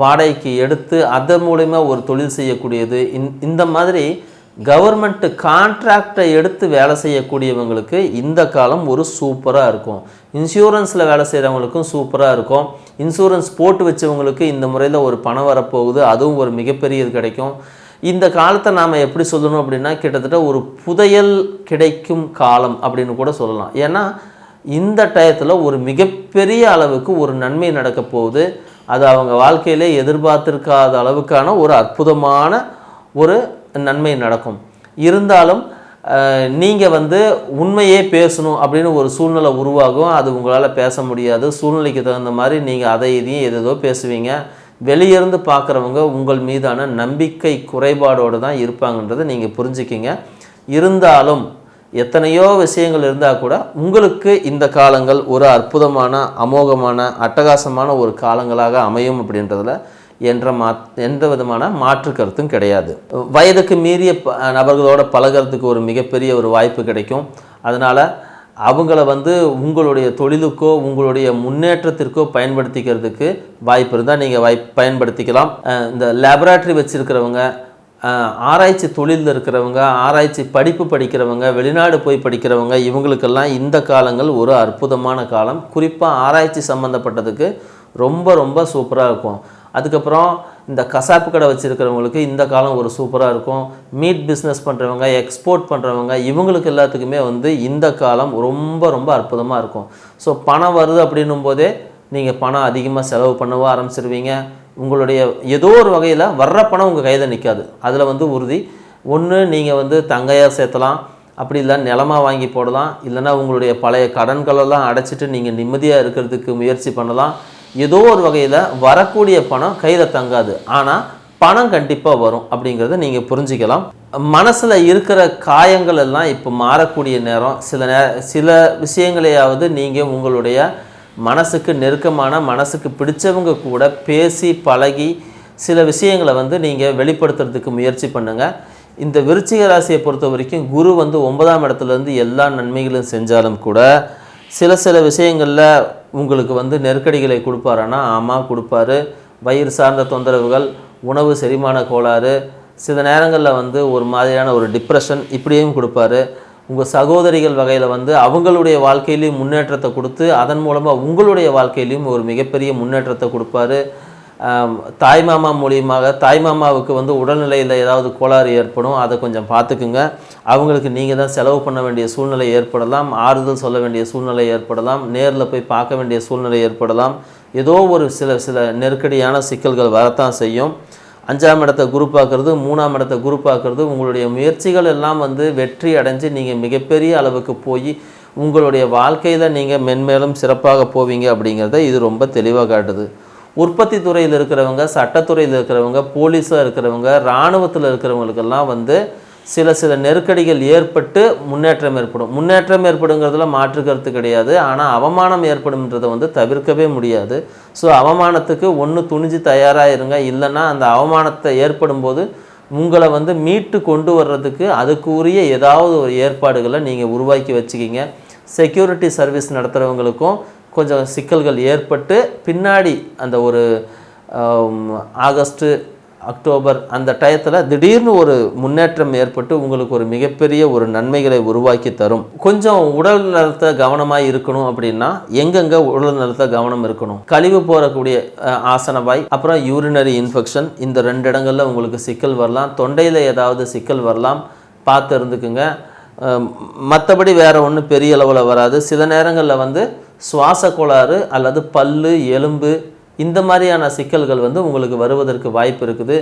வாடகைக்கு எடுத்து அதன் மூலமா ஒரு தொழில் செய்யக்கூடியது, இந்த மாதிரி கவர்மெண்ட் கான்ட்ராக்டை எடுத்து வேலை செய்யக்கூடியவங்களுக்கு இந்த காலம் ஒரு சூப்பராக இருக்கும். இன்சூரன்ஸில் வேலை செய்கிறவங்களுக்கும் சூப்பராக இருக்கும். இன்சூரன்ஸ் போட்டு வச்சவங்களுக்கு இந்த முறையில் ஒரு பணம் வரப்போகுது, அதுவும் ஒரு மிகப்பெரிய இது கிடைக்கும். இந்த காலத்தை நாம் எப்படி சொல்லணும் அப்படின்னா, கிட்டத்தட்ட ஒரு புதையல் கிடைக்கும் காலம் அப்படின்னு கூட சொல்லலாம். ஏன்னா இந்த டயத்தில் ஒரு மிகப்பெரிய அளவுக்கு ஒரு நன்மை நடக்க போகுது. அது அவங்க வாழ்க்கையிலே எதிர்பார்த்திருக்காத அளவுக்கான ஒரு அற்புதமான ஒரு நன்மை நடக்கும். இருந்தாலும் நீங்கள் உண்மையே பேசணும் அப்படின்னு ஒரு சூழ்நிலை உருவாகும். அது உங்களால் பேச முடியாது. சூழ்நிலைக்கு தகுந்த மாதிரி நீங்கள் அதை இதையும் எதோ பேசுவீங்க. வெளியிருந்து பார்க்குறவங்க உங்கள் மீதான நம்பிக்கை குறைபாடோடு தான் இருப்பாங்கன்றதை நீங்கள் புரிஞ்சுக்கிங்க. இருந்தாலும் எத்தனையோ விஷயங்கள் இருந்தால் கூட உங்களுக்கு இந்த காலங்கள் ஒரு அற்புதமான, அமோகமான, அட்டகாசமான ஒரு காலங்களாக அமையும் அப்படின்றதில் எந்த விதமான மாற்று கருத்தும் கிடையாது. வயதுக்கு மீறிய நபர்களோடு பழகிறதுக்கு ஒரு மிகப்பெரிய ஒரு வாய்ப்பு கிடைக்கும். அதனால் அவங்கள உங்களுடைய தொழிலுக்கோ உங்களுடைய முன்னேற்றத்திற்கோ பயன்படுத்திக்கிறதுக்கு வாய்ப்பு இருந்தால் நீங்கள் பயன்படுத்திக்கலாம். இந்த லேபரேட்டரி வச்சுருக்கிறவங்க, ஆராய்ச்சி தொழிலில் இருக்கிறவங்க, ஆராய்ச்சி படிப்பு படிக்கிறவங்க, வெளிநாடு போய் படிக்கிறவங்க, இவங்களுக்கெல்லாம் இந்த காலங்கள் ஒரு அற்புதமான காலம். குறிப்பாக ஆராய்ச்சி சம்மந்தப்பட்டதுக்கு ரொம்ப ரொம்ப சூப்பராக இருக்கும். அதுக்கப்புறம் இந்த கசாப்பு கடை வச்சுருக்கிறவங்களுக்கு இந்த காலம் ஒரு சூப்பராக இருக்கும். மீட் பிஸ்னஸ் பண்ணுறவங்க, எக்ஸ்போர்ட் பண்ணுறவங்க, இவங்களுக்கு எல்லாத்துக்குமே இந்த காலம் ரொம்ப ரொம்ப அற்புதமாக இருக்கும். ஸோ பணம் வருது அப்படின்னும் போதே நீங்கள் பணம் அதிகமாக செலவு பண்ணவும் ஆரம்பிச்சிருவீங்க. உங்களுடைய ஏதோ ஒரு வகையில் வர்ற பணம் உங்கள் கையில் நிற்காது. அதில் உறுதி. ஒன்று நீங்கள் தங்கையாக சேர்த்தலாம், அப்படி இல்லை நிலமாக வாங்கி போடலாம், இல்லைன்னா உங்களுடைய பழைய கடன்களெல்லாம் அடைச்சிட்டு நீங்கள் நிம்மதியாக இருக்கிறதுக்கு முயற்சி பண்ணலாம். ஏதோ ஒரு வகையில் வரக்கூடிய பணம் கையில் தங்காது, ஆனால் பணம் கண்டிப்பாக வரும் அப்படிங்கிறத நீங்கள் புரிஞ்சிக்கலாம். மனசில் இருக்கிற காயங்கள் எல்லாம் இப்போ மாறக்கூடிய நேரம். சில விஷயங்களையாவது நீங்கள் உங்களுடைய மனசுக்கு நெருக்கமான, மனசுக்கு பிடிச்சவங்க கூட பேசி பழகி சில விஷயங்களை நீங்கள் வெளிப்படுத்துறதுக்கு முயற்சி பண்ணுங்கள். இந்த விருச்சிக ராசியை பொறுத்த வரைக்கும் குரு 9ஆம் இடத்துலேருந்து எல்லா நன்மைகளும் செஞ்சாலும் கூட சில விஷயங்களில் உங்களுக்கு நெருக்கடிகளை கொடுப்பாரானா, ஆமாம் கொடுப்பாரு. வயிறு சார்ந்த தொந்தரவுகள், உணவு செரிமான கோளாறு, சில நேரங்களில் ஒரு மாதிரியான ஒரு டிப்ரெஷன் இப்படியும் கொடுப்பாரு. உங்கள் சகோதரிகள் வகையில் அவங்களுடைய வாழ்க்கையிலையும் முன்னேற்றத்தை கொடுத்து அதன் மூலமாக உங்களுடைய வாழ்க்கையிலையும் ஒரு மிகப்பெரிய முன்னேற்றத்தை கொடுப்பாரு. தாய்மாமா மூலியமாக தாய்மாமாவுக்கு உடல்நிலையில் ஏதாவது கோளாறு ஏற்படும், அதை கொஞ்சம் பார்த்துக்குங்க. அவங்களுக்கு நீங்கள் தான் செலவு பண்ண வேண்டிய சூழ்நிலை ஏற்படலாம், ஆறுதல் சொல்ல வேண்டிய சூழ்நிலை ஏற்படலாம், நேரில் போய் பார்க்க வேண்டிய சூழ்நிலை ஏற்படலாம். ஏதோ ஒரு சில நெருக்கடியான சிக்கல்கள் வரத்தான் செய்யும். 5ஆம் இடத்தை குரு பார்க்குறது, 3ஆம் இடத்தை குரு பார்க்குறது, உங்களுடைய முயற்சிகள் எல்லாம் வெற்றி அடைஞ்சு நீங்கள் மிகப்பெரிய அளவுக்கு போய் உங்களுடைய வாழ்க்கையில் நீங்கள் மென்மேலும் சிறப்பாக போவீங்க அப்படிங்கிறத இது ரொம்ப தெளிவாக காட்டுது. உற்பத்தி துறையில் இருக்கிறவங்க, சட்டத்துறையில் இருக்கிறவங்க, போலீஸாக இருக்கிறவங்க, இராணுவத்தில் இருக்கிறவங்களுக்கெல்லாம் சில நெருக்கடிகள் ஏற்பட்டு முன்னேற்றம் ஏற்படுங்கிறதுல மாற்று கருத்து கிடையாது. ஆனால் அவமானம் ஏற்படும்ன்றதை தவிர்க்கவே முடியாது. ஸோ அவமானத்துக்கு ஒன்று துணிஞ்சு தயாராக இருங்க. இல்லைன்னா அந்த அவமானத்தை ஏற்படும் போது உங்களை மீட்டு கொண்டு வர்றதுக்கு அதுக்குரிய ஏதாவது ஒரு ஏற்பாடுகளை நீங்கள் உருவாக்கி வச்சுக்கிங்க. செக்யூரிட்டி சர்வீஸ் நடத்துகிறவங்களுக்கும் கொஞ்சம் சிக்கல்கள் ஏற்பட்டு பின்னாடி அந்த ஒரு ஆகஸ்ட்டு அக்டோபர் அந்த டயத்தில் திடீர்னு ஒரு முன்னேற்றம் ஏற்பட்டு உங்களுக்கு ஒரு மிகப்பெரிய ஒரு நன்மைகளை உருவாக்கி தரும். கொஞ்சம் உடல் நலத்தை கவனமாக இருக்கணும் அப்படின்னா எங்கெங்கே உடல் நலத்தை கவனம் இருக்கணும், கழிவு போகக்கூடிய ஆசனவாய், அப்புறம் யூரினரி இன்ஃபெக்ஷன், இந்த 2 இடங்களில் உங்களுக்கு சிக்கல் வரலாம். தொண்டையில் ஏதாவது சிக்கல் வரலாம், பார்த்து இருந்துக்குங்க. மற்றபடி வேறு ஒன்றும் பெரிய அளவில் வராது. சில நேரங்களில் சுவாச கோளாறு அல்லது பல்லு, எலும்பு, இந்த மாதிரியான சிக்கல்கள் வந்து உங்களுக்கு வருவதற்கு வாய்ப்பு இருக்குது.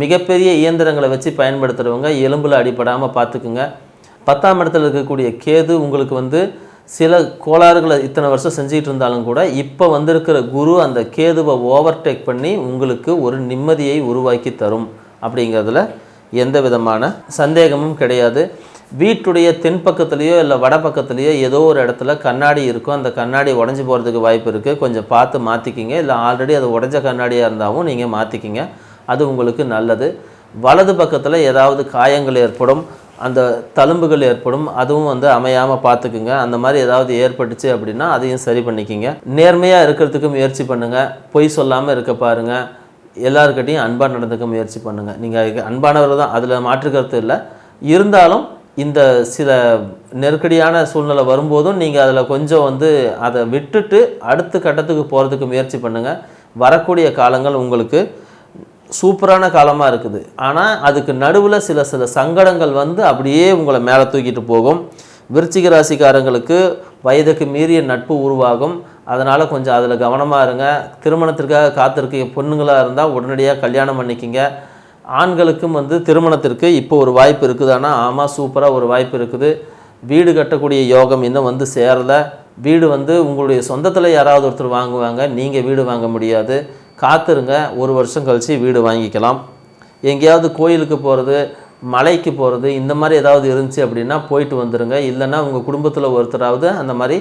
மிகப்பெரிய இயந்திரங்களை வச்சு பயன்படுத்துகிறவங்க எலும்பில் அடிபடாமல் பார்த்துக்குங்க. 10ஆம் இடத்துல இருக்கக்கூடிய கேது உங்களுக்கு வந்து சில கோளாறுகளை இத்தனை வருஷம் செஞ்சிட்டு இருந்தாலும் கூட இப்போ வந்திருக்கிற குரு அந்த கேதுவை ஓவர்டேக் பண்ணி உங்களுக்கு ஒரு நிம்மதியை உருவாக்கி தரும் அப்படிங்கிறதுல எந்த விதமான சந்தேகமும் கிடையாது. வீட்டுடைய தென்பக்கத்துலேயோ இல்லை வடப்பக்கத்துலேயோ ஏதோ ஒரு இடத்துல கண்ணாடி இருக்கும். அந்த கண்ணாடி உடஞ்சி போகிறதுக்கு வாய்ப்பு இருக்குது. கொஞ்சம் பார்த்து மாற்றிக்கிங்க. இல்லை ஆல்ரெடி அது உடஞ்ச கண்ணாடியாக இருந்தாலும் நீங்கள் மாற்றிக்கிங்க. அது உங்களுக்கு நல்லது. வலது பக்கத்தில் ஏதாவது காயங்கள் ஏற்படும், அந்த தழும்புகள் ஏற்படும், அதுவும் வந்து அமையாமல் பார்த்துக்குங்க. அந்த மாதிரி ஏதாவது ஏற்பட்டுச்சு அப்படின்னா அதையும் சரி பண்ணிக்கிங்க. நேர்மையாக இருக்கிறதுக்கு முயற்சி பண்ணுங்கள். பொய் சொல்லாமல் இருக்க பாருங்கள். எல்லாருக்கிட்டையும் அன்பாக நடந்துக்க முயற்சி பண்ணுங்கள். நீங்கள் அன்பானவர் தான், அதில் மாற்றுக்கருத்து இல்லை. இருந்தாலும் இந்த சில நெருக்கடியான சூழ்நிலை வரும்போதும் நீங்கள் அதில் கொஞ்சம் வந்து அதை விட்டுட்டு அடுத்த கட்டத்துக்கு போகிறதுக்கு முயற்சி பண்ணுங்கள். வரக்கூடிய காலங்கள் உங்களுக்கு சூப்பரான காலமாக இருக்குது. ஆனால் அதுக்கு நடுவில் சில சங்கடங்கள் வந்து அப்படியே உங்களை மேலே தூக்கிட்டு போகும். விருச்சிக ராசிக்காரங்களுக்கு வயதுக்கு மீறிய நட்பு உருவாகும். அதனால் கொஞ்சம் அதில் கவனமாக இருங்க. திருமணத்திற்காக காத்திருக்க பொண்ணுங்களாக இருந்தால் உடனடியாக கல்யாணம் பண்ணிக்கிங்க. ஆண்களுக்கும் வந்து திருமணத்திற்கு இப்போ ஒரு வாய்ப்பு இருக்குதானா? ஆமாம், சூப்பராக ஒரு வாய்ப்பு இருக்குது. வீடு கட்டக்கூடிய யோகம் இன்னும் வந்து சேரலை. வீடு வந்து உங்களுடைய சொந்தத்தில் யாராவது ஒருத்தர் வாங்குவாங்க, நீங்கள் வீடு வாங்க முடியாது. காத்துருங்க, ஒரு வருஷம் கழித்து வீடு வாங்கிக்கலாம். எங்கேயாவது கோயிலுக்கு போகிறது, மலைக்கு போகிறது, இந்த மாதிரி ஏதாவது இருந்துச்சு அப்படின்னா போயிட்டு வந்துடுங்க. இல்லைன்னா உங்கள் குடும்பத்தில் ஒருத்தராவது அந்த மாதிரி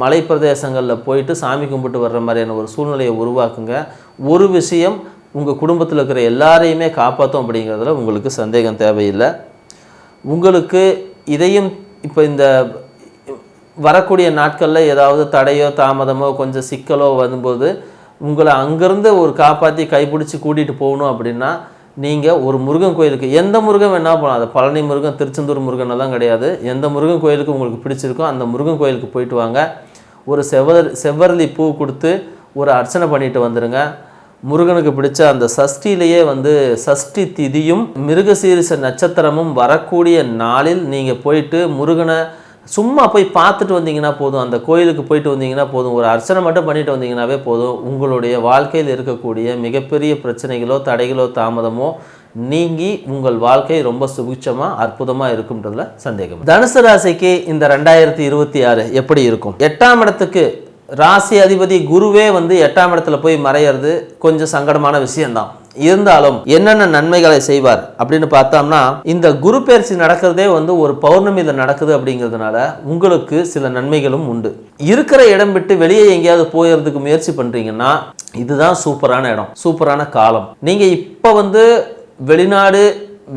மலை பிரதேசங்களில் போயிட்டு சாமி கும்பிட்டு வர்ற மாதிரியான ஒரு சூழ்நிலையை உருவாக்குங்க. ஒரு விஷயம், உங்கள் குடும்பத்தில் இருக்கிற எல்லாரையுமே காப்பாற்றும் அப்படிங்கிறதுல உங்களுக்கு சந்தேகம் தேவையில்லை. உங்களுக்கு இதையும் இப்போ இந்த வரக்கூடிய நாட்களில் ஏதாவது தடையோ தாமதமோ கொஞ்சம் சிக்கலோ வரும்போது உங்களை அங்கேருந்து ஒரு காப்பாற்றி கைப்பிடிச்சி கூட்டிகிட்டு போகணும் அப்படின்னா நீங்கள் ஒரு முருகன் கோயிலுக்கு, எந்த முருகன் வேணால் போகலாம். அது பழனி முருகன், திருச்செந்தூர் முருகனெல்லாம் கிடையாது. எந்த முருகன் கோயிலுக்கு உங்களுக்கு பிடிச்சிருக்கோ அந்த முருகன் கோயிலுக்கு போயிட்டு வாங்க. ஒரு செவ்வரளி பூ கொடுத்து ஒரு அர்ச்சனை பண்ணிட்டு வந்துடுங்க. முருகனுக்கு பிடிச்ச அந்த சஷ்டியிலேயே வந்து சஷ்டி திதியும் மிருகசீரிச நட்சத்திரமும் வரக்கூடிய நாளில் நீங்கள் போயிட்டு முருகனை சும்மா போய் பார்த்துட்டு வந்தீங்கன்னா போதும். அந்த கோயிலுக்கு போயிட்டு வந்தீங்கன்னா போதும். ஒரு அர்ச்சனை மட்டும் பண்ணிட்டு வந்தீங்கன்னாவே போதும். உங்களுடைய வாழ்க்கையில் இருக்கக்கூடிய மிகப்பெரிய பிரச்சனைகளோ தடைகளோ தாமதமோ நீங்கி உங்கள் வாழ்க்கை ரொம்ப சுபிட்சமாக அற்புதமாக இருக்கும்ன்றதுல சந்தேகம். தனுசு ராசிக்கு இந்த 2026 எப்படி இருக்கும்? 8ஆம் இடத்துக்கு ராசி அதிபதி குருவே வந்து 8ஆம் இடத்துல போய் மறையிறது கொஞ்சம் சங்கடமான விஷயம்தான். இருந்தாலும் என்னென்ன நன்மைகளை செய்வார் அப்படின்னு பார்த்தோம்னா, இந்த குரு பயிற்சி நடக்கிறதே வந்து ஒரு பௌர்ணமியில் நடக்குது அப்படிங்கிறதுனால உங்களுக்கு சில நன்மைகளும் உண்டு. இருக்கிற இடம் விட்டு வெளியே எங்கேயாவது போயிறதுக்கு முயற்சி பண்ணுறீங்கன்னா இதுதான் சூப்பரான இடம், சூப்பரான காலம். நீங்கள் இப்போ வந்து வெளிநாடு,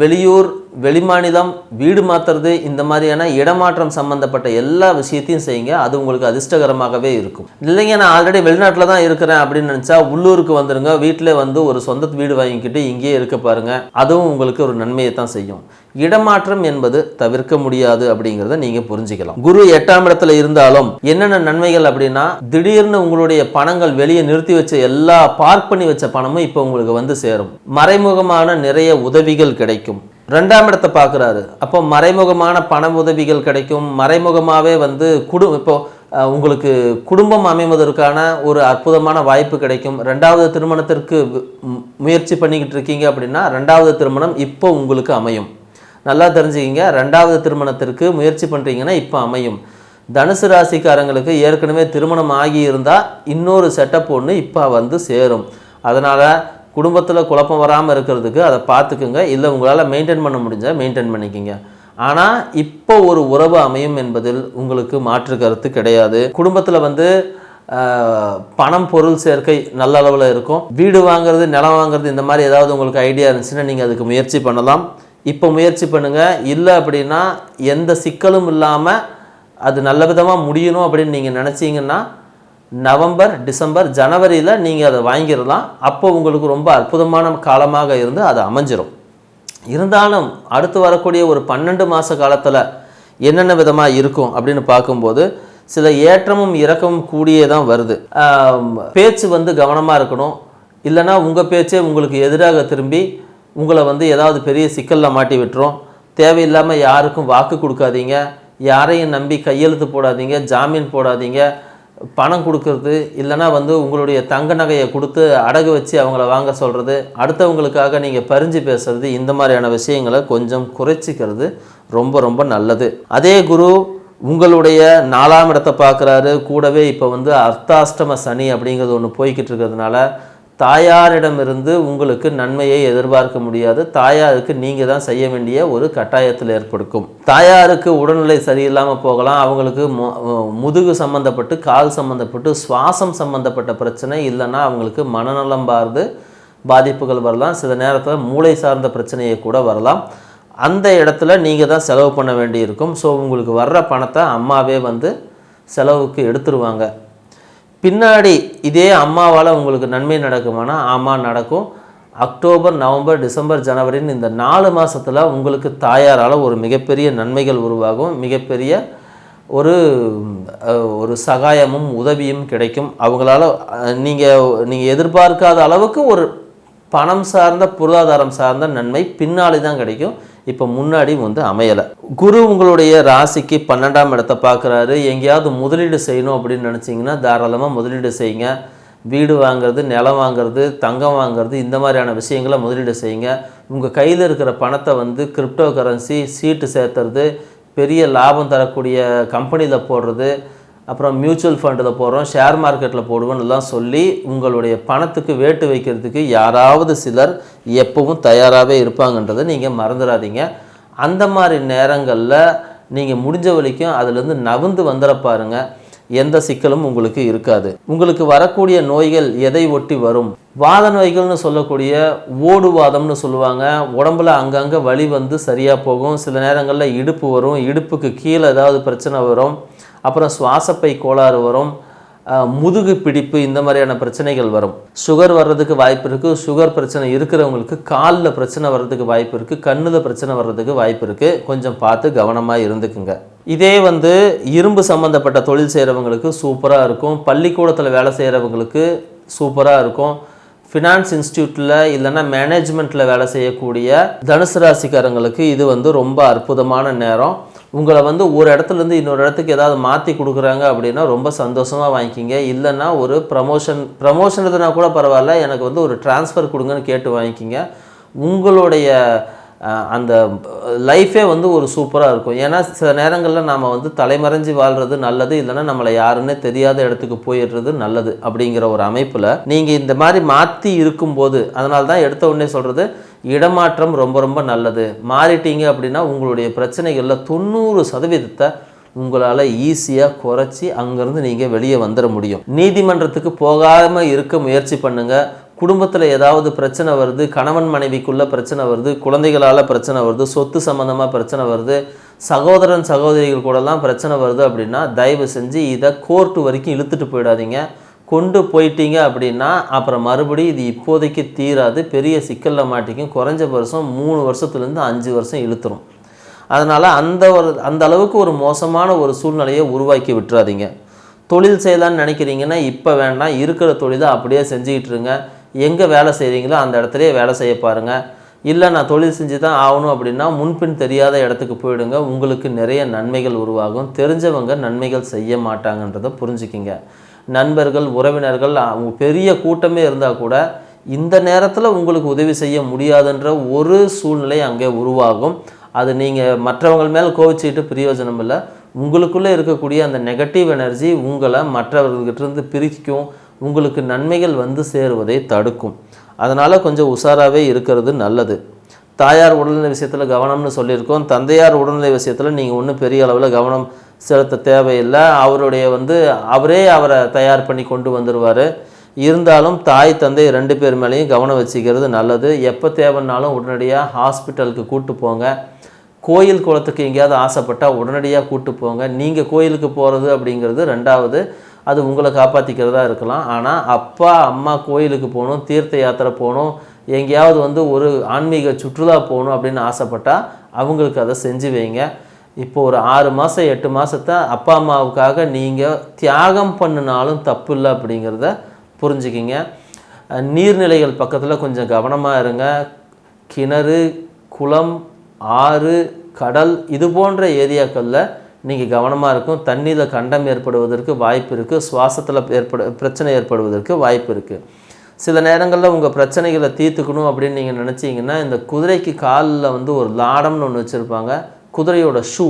வெளியூர், வெளிமாநிலம், வீடு மாற்றுறது, இந்த மாதிரியான இடமாற்றம் சம்மந்தப்பட்ட எல்லா விஷயத்தையும் செய்யுங்க. அது உங்களுக்கு அதிர்ஷ்டகரமாகவே இருக்கும். இல்லைங்க நான் ஆல்ரெடி வெளிநாட்டில் தான் இருக்கிறேன் அப்படின்னு நினச்சா உள்ளூருக்கு வந்துடுங்க. வீட்டில் வந்து ஒரு சொந்த வீடு வாங்கிக்கிட்டு இங்கேயே இருக்க பாருங்கள். அதுவும் உங்களுக்கு ஒரு நன்மையை தான் செய்யும். இடமாற்றம் என்பது தவிர்க்க முடியாது அப்படிங்கிறத நீங்கள் புரிஞ்சுக்கலாம். குரு 8ஆம் இடத்துல இருந்தாலும் என்னென்ன நன்மைகள் அப்படின்னா, திடீர்னு உங்களுடைய பணங்கள் வெளியே நிறுத்தி வச்ச எல்லா பார்க் பண்ணி வச்ச பணமும் இப்போ உங்களுக்கு வந்து சேரும். மறைமுகமான நிறைய உதவிகள் கிடைக்கும். 2ஆம் இடத்தை பார்க்குறாரு, அப்போ மறைமுகமான பண உதவிகள் கிடைக்கும். மறைமுகமாகவே வந்து இப்போ உங்களுக்கு குடும்பம் அமைவதற்கான ஒரு அற்புதமான வாய்ப்பு கிடைக்கும். 2வது திருமணத்திற்கு முயற்சி பண்ணிக்கிட்டு இருக்கீங்க அப்படின்னா 2வது திருமணம் இப்போ உங்களுக்கு அமையும். நல்லா தெரிஞ்சுக்கிங்க, 2வது திருமணத்திற்கு முயற்சி பண்ணுறீங்கன்னா இப்போ அமையும். தனுசு ராசிக்காரங்களுக்கு ஏற்கனவே திருமணம் ஆகி இருந்தால் இன்னொரு செட்டப் ஒன்று இப்போ வந்து சேரும். அதனால் குடும்பத்தில் குழப்பம் வராமல் இருக்கிறதுக்கு அதை பார்த்துக்குங்க. இல்லை உங்களால் மெயின்டைன் பண்ண முடிஞ்சால் மெயின்டைன் பண்ணிக்கிங்க. ஆனால் இப்போ ஒரு உறவு அமையும் என்பதில் உங்களுக்கு மாற்று கருத்து கிடையாது. குடும்பத்தில் வந்து பணம் பொருள் சேர்க்கை நல்ல அளவில் இருக்கும். வீடு வாங்குறது, நிலம் வாங்குறது, இந்த மாதிரி ஏதாவது உங்களுக்கு ஐடியா இருந்துச்சுன்னா நீங்கள் அதுக்கு முயற்சி பண்ணலாம். இப்போ முயற்சி பண்ணுங்கள். இல்லை அப்படின்னா எந்த சிக்கலும் இல்லாமல் அது நல்ல விதமாக முடியணும் அப்படின்னு நீங்கள் நினச்சிங்கன்னா நவம்பர், டிசம்பர், ஜனவரியில் நீங்கள் அதை வாங்கிடலாம். அப்போ உங்களுக்கு ரொம்ப அற்புதமான காலமாக இருந்து அது அமைஞ்சிரும். இருந்தாலும் அடுத்து வரக்கூடிய ஒரு 12 மாத காலத்தில் என்னென்ன விதமாக இருக்கும் அப்படின்னு பார்க்கும்போது சில ஏற்றமும் இறக்கமும் கூடியே தான் வருது. பேச்சு வந்து கவனமாக இருக்கணும். இல்லைனா உங்கள் பேச்சே உங்களுக்கு எதிராக திரும்பி உங்களை வந்து ஏதாவது பெரிய சிக்கலில் மாட்டி விட்டுரும். தேவையில்லாமல் யாருக்கும் வாக்கு கொடுக்காதீங்க. யாரையும் நம்பி கையெழுத்து போடாதீங்க, ஜாமீன் போடாதீங்க. பணம் கொடுக்கறது, இல்லைனா வந்து உங்களுடைய தங்க நகையை கொடுத்து அடகு வச்சு அவங்கள வாங்க சொல்கிறது, அடுத்தவங்களுக்காக நீங்கள் பரிஞ்சு பேசுகிறது, இந்த மாதிரியான விஷயங்களை கொஞ்சம் குறைச்சிக்கிறது ரொம்ப ரொம்ப நல்லது. அதே குரு உங்களுடைய 4ஆம் இடத்தை பார்க்குறாரு. கூடவே இப்போ வந்து அர்த்தாஷ்டம சனி அப்படிங்கிறது ஒன்று போய்கிட்டு இருக்கிறதுனால தாயாரிடமிருந்து உங்களுக்கு நன்மையை எதிர்பார்க்க முடியாது. தாயாருக்கு நீங்கள் தான் செய்ய வேண்டிய ஒரு கட்டாயத்தில் ஏற்படுக்கும். தாயாருக்கு உடல்நிலை சரியில்லாமல் போகலாம். அவங்களுக்கு முதுகு சம்மந்தப்பட்டு, கால் சம்மந்தப்பட்டு, சுவாசம் சம்மந்தப்பட்ட பிரச்சனை, இல்லைன்னா அவங்களுக்கு மனநலம் சார்ந்து பாதிப்புகள் வரலாம். சில நேரத்தில் மூளை சார்ந்த பிரச்சனையை கூட வரலாம். அந்த இடத்துல நீங்கள் தான் செலவு பண்ண வேண்டி இருக்கும். ஸோ உங்களுக்கு வர்ற பணத்தை அம்மாவே வந்து செலவுக்கு எடுத்துருவாங்க. பின்னாடி இதே அம்மாவால் உங்களுக்கு நன்மை நடக்குமானா ஆமாம் நடக்கும். அக்டோபர், நவம்பர், டிசம்பர், ஜனவரின்னு இந்த 4 மாதத்தில் உங்களுக்கு தாயாரால் ஒரு மிகப்பெரிய நன்மைகள் உருவாகும். மிகப்பெரிய ஒரு சகாயமும் உதவியும் கிடைக்கும். அவங்களால நீங்கள் எதிர்பார்க்காத அளவுக்கு ஒரு பணம் சார்ந்த, பொருளாதாரம் சார்ந்த நன்மை பின்னாடி தான் கிடைக்கும். இப்போ முன்னாடி வந்து அமையலை. குரு உங்களுடைய ராசிக்கு 12ஆம் இடத்தை பார்க்குறாரு. எங்கேயாவது முதலீடு செய்யணும் அப்படின்னு நினச்சிங்கன்னா தாராளமாக முதலீடு செய்யுங்க. வீடு வாங்கிறது, நிலம் வாங்கிறது, தங்கம் வாங்கிறது, இந்த மாதிரியான விஷயங்களை முதலீடு செய்யுங்க. உங்கள் கையில் இருக்கிற பணத்தை வந்து கிரிப்டோ கரன்சி, சீட்டு சேர்த்துறது, பெரிய லாபம் தரக்கூடிய கம்பெனியில் போடுறது, அப்புறம் மியூச்சுவல் ஃபண்டில் போடுறோம், ஷேர் மார்க்கெட்டில் போடுவோன்னு எல்லாம் சொல்லி உங்களுடைய பணத்துக்கு வேட்டு வைக்கிறதுக்கு யாராவது சிலர் எப்பவும் தயாராகவே இருப்பாங்கன்றதை நீங்கள் மறந்துடாதீங்க. அந்த மாதிரி நேரங்களில் நீங்கள் முடிஞ்ச வரைக்கும் அதிலேருந்து நகர்ந்து வந்துட பாருங்கள். எந்த சிக்கலும் உங்களுக்கு இருக்காது. உங்களுக்கு வரக்கூடிய நோய்கள் எதை ஒட்டி வரும்? வாத நோய்கள்னு சொல்லக்கூடிய ஓடுவாதம்னு சொல்லுவாங்க. உடம்புல அங்கங்கே வலி வந்து சரியாக போகும். சில நேரங்களில் இடுப்பு வரும், இடுப்புக்கு கீழே ஏதாவது பிரச்சனை வரும், அப்புறம் சுவாசப்பை கோளாறு வரும், முதுகு பிடிப்பு, இந்த மாதிரியான பிரச்சனைகள் வரும். சுகர் வர்றதுக்கு வாய்ப்பு இருக்குது. சுகர் பிரச்சனை இருக்கிறவங்களுக்கு காலில் பிரச்சனை வர்றதுக்கு வாய்ப்பு இருக்குது. கண்ணில் பிரச்சனை வர்றதுக்கு வாய்ப்பு இருக்குது. கொஞ்சம் பார்த்து கவனமாக இருந்துக்குங்க. இதே வந்து இரும்பு சம்மந்தப்பட்ட தொழில் செய்கிறவங்களுக்கு சூப்பராக இருக்கும். பள்ளிக்கூடத்தில் வேலை செய்கிறவங்களுக்கு சூப்பராக இருக்கும். ஃபினான்ஸ் இன்ஸ்டியூட்டில் இல்லைன்னா மேனேஜ்மெண்ட்டில் வேலை செய்யக்கூடிய தனுசு ராசிக்காரங்களுக்கு இது வந்து ரொம்ப அற்புதமான நேரம். உங்களை வந்து ஒரு இடத்துலேருந்து இன்னொரு இடத்துக்கு ஏதாவது மாற்றி கொடுக்குறாங்க அப்படின்னா ரொம்ப சந்தோஷமாக வாங்கிக்கிங்க. இல்லைன்னா ஒரு ப்ரமோஷன் எதுனா கூட பரவாயில்ல, எனக்கு வந்து ஒரு ட்ரான்ஸ்ஃபர் கொடுங்கன்னு கேட்டு வாங்கிக்கிங்க. உங்களுடைய அந்த லைஃபே வந்து ஒரு சூப்பராக இருக்கும். ஏன்னா சில நேரங்களில் நாம் வந்து தலைமறைஞ்சி வாழ்கிறது நல்லது, இல்லைன்னா நம்மளை யாருன்னே தெரியாத இடத்துக்கு போயிடுறது நல்லது. அப்படிங்கிற ஒரு அமைப்பில் நீங்கள் இந்த மாதிரி மாற்றி இருக்கும்போது, அதனால தான் எடுத்த உடனே சொல்கிறது இடமாற்றம் ரொம்ப ரொம்ப நல்லது. மாறிட்டீங்க அப்படின்னா உங்களுடைய பிரச்சனைகளில் 90% உங்களால் ஈஸியாக குறைச்சி அங்கேருந்து நீங்கள் வெளியே வந்துட முடியும். நீதிமன்றத்துக்கு போகாமல் இருக்க முயற்சி பண்ணுங்கள். குடும்பத்தில் ஏதாவது பிரச்சனை வருது, கணவன் மனைவிக்குள்ளே பிரச்சனை வருது, குழந்தைகளால் பிரச்சனை வருது, சொத்து சம்மந்தமாக பிரச்சனை வருது, சகோதரன் சகோதரிகள் கூடலாம் பிரச்சனை வருது அப்படின்னா தயவு செஞ்சு இதை கோர்ட்டு வரைக்கும் இழுத்துட்டு போயிடாதீங்க. கொண்டு போயிட்டீங்க அப்படின்னா அப்புறம் மறுபடியும் இது இப்போதைக்கு தீராது, பெரிய சிக்கலில் மாட்டிக்கும். குறைஞ்ச வருஷம் 3 வருஷத்துலேருந்து 5 வருஷம் இழுத்துரும். அதனால் அந்த அளவுக்கு ஒரு மோசமான ஒரு சூழ்நிலையை உருவாக்கி விட்டுறாதீங்க. தொழில் செய்யலான்னு நினைக்கிறீங்கன்னா இப்போ வேண்டாம், இருக்கிற தொழிலை அப்படியே செஞ்சுக்கிட்டு இருங்க. எங்கே வேலை செய்கிறீங்களோ அந்த இடத்துலையே வேலை செய்ய பாருங்கள். இல்லை நான் தொழில் செஞ்சு தான் ஆகணும் அப்படின்னா முன்பின் தெரியாத இடத்துக்கு போயிடுங்க. உங்களுக்கு நிறைய நன்மைகள் உருவாகும். தெரிஞ்சவங்க நன்மைகள் செய்ய மாட்டாங்கன்றதை புரிஞ்சுக்கிங்க. நண்பர்கள், உறவினர்கள், பெரிய கூட்டமே இருந்தால் கூட இந்த நேரத்தில் உங்களுக்கு உதவி செய்ய முடியாதுன்ற ஒரு சூழ்நிலை அங்கே உருவாகும். அது நீங்கள் மற்றவங்க மேலே கோவிச்சிட்டு பிரயோஜனம் இல்லை. உங்களுக்குள்ளே இருக்கக்கூடிய அந்த நெகட்டிவ் எனர்ஜி உங்களை மற்றவர்கிட்டருந்து பிரிக்கும். உங்களுக்கு நன்மைகள் வந்து சேருவதை தடுக்கும். அதனால் கொஞ்சம் உஷாராகவே இருக்கிறது நல்லது. தாயார் உடல்நிலை விஷயத்தில் கவனம்னு சொல்லியிருக்கோம். தந்தையார் உடல்நிலை விஷயத்தில் நீங்கள் ஒன்றும் பெரிய அளவில் கவனம் செலுத்த தேவையில்லை. அவரே அவரை தயார் பண்ணி கொண்டு வந்துடுவார். இருந்தாலும் தாய் தந்தை 2 பேர் மேலேயும் கவனம் வச்சுக்கிறது நல்லது. எப்போ தேவைன்னாலும் உடனடியாக ஹாஸ்பிட்டலுக்கு கூட்டு போங்க. கோயில் குளத்துக்கு எங்கேயாவது ஆசைப்பட்டால் உடனடியாக கூட்டு போங்க. நீங்கள் கோயிலுக்கு போகிறது அப்படிங்கிறது 2வது, அது உங்களை காப்பாற்றிக்கிறதா இருக்கலாம். ஆனால் அப்பா அம்மா கோயிலுக்கு போகணும், தீர்த்த யாத்திரை போகணும், எங்கேயாவது வந்து ஒரு ஆன்மீக சுற்றுலா போகணும் அப்படின்னு ஆசைப்பட்டால் அவங்களுக்கு அதை செஞ்சு வைங்க. இப்போ ஒரு 6 மாதம் 8 மாதத்தை அப்பா அம்மாவுக்காக நீங்கள் தியாகம் பண்ணினாலும் தப்பு இல்லை அப்படிங்கிறத புரிஞ்சுக்கிங்க. நீர்நிலைகள் பக்கத்தில் கொஞ்சம் கவனமாக இருங்க. கிணறு, குளம், ஆறு, கடல் இது போன்ற ஏரியாக்களில் நீங்கள் கவனமாக இருக்கும். தண்ணியில் கண்டம் ஏற்படுவதற்கு வாய்ப்பு இருக்குது. சுவாசத்தில் பிரச்சனை ஏற்படுவதற்கு வாய்ப்பு இருக்குது. சில நேரங்களில் உங்கள் பிரச்சனைகளை தீர்த்துக்கணும் அப்படின்னு நீங்கள் நினச்சிங்கன்னா, இந்த குதிரைக்கு காலில் வந்து ஒரு லாடம்னு ஒன்று வச்சுருப்பாங்க, குதிரையோட ஷூ.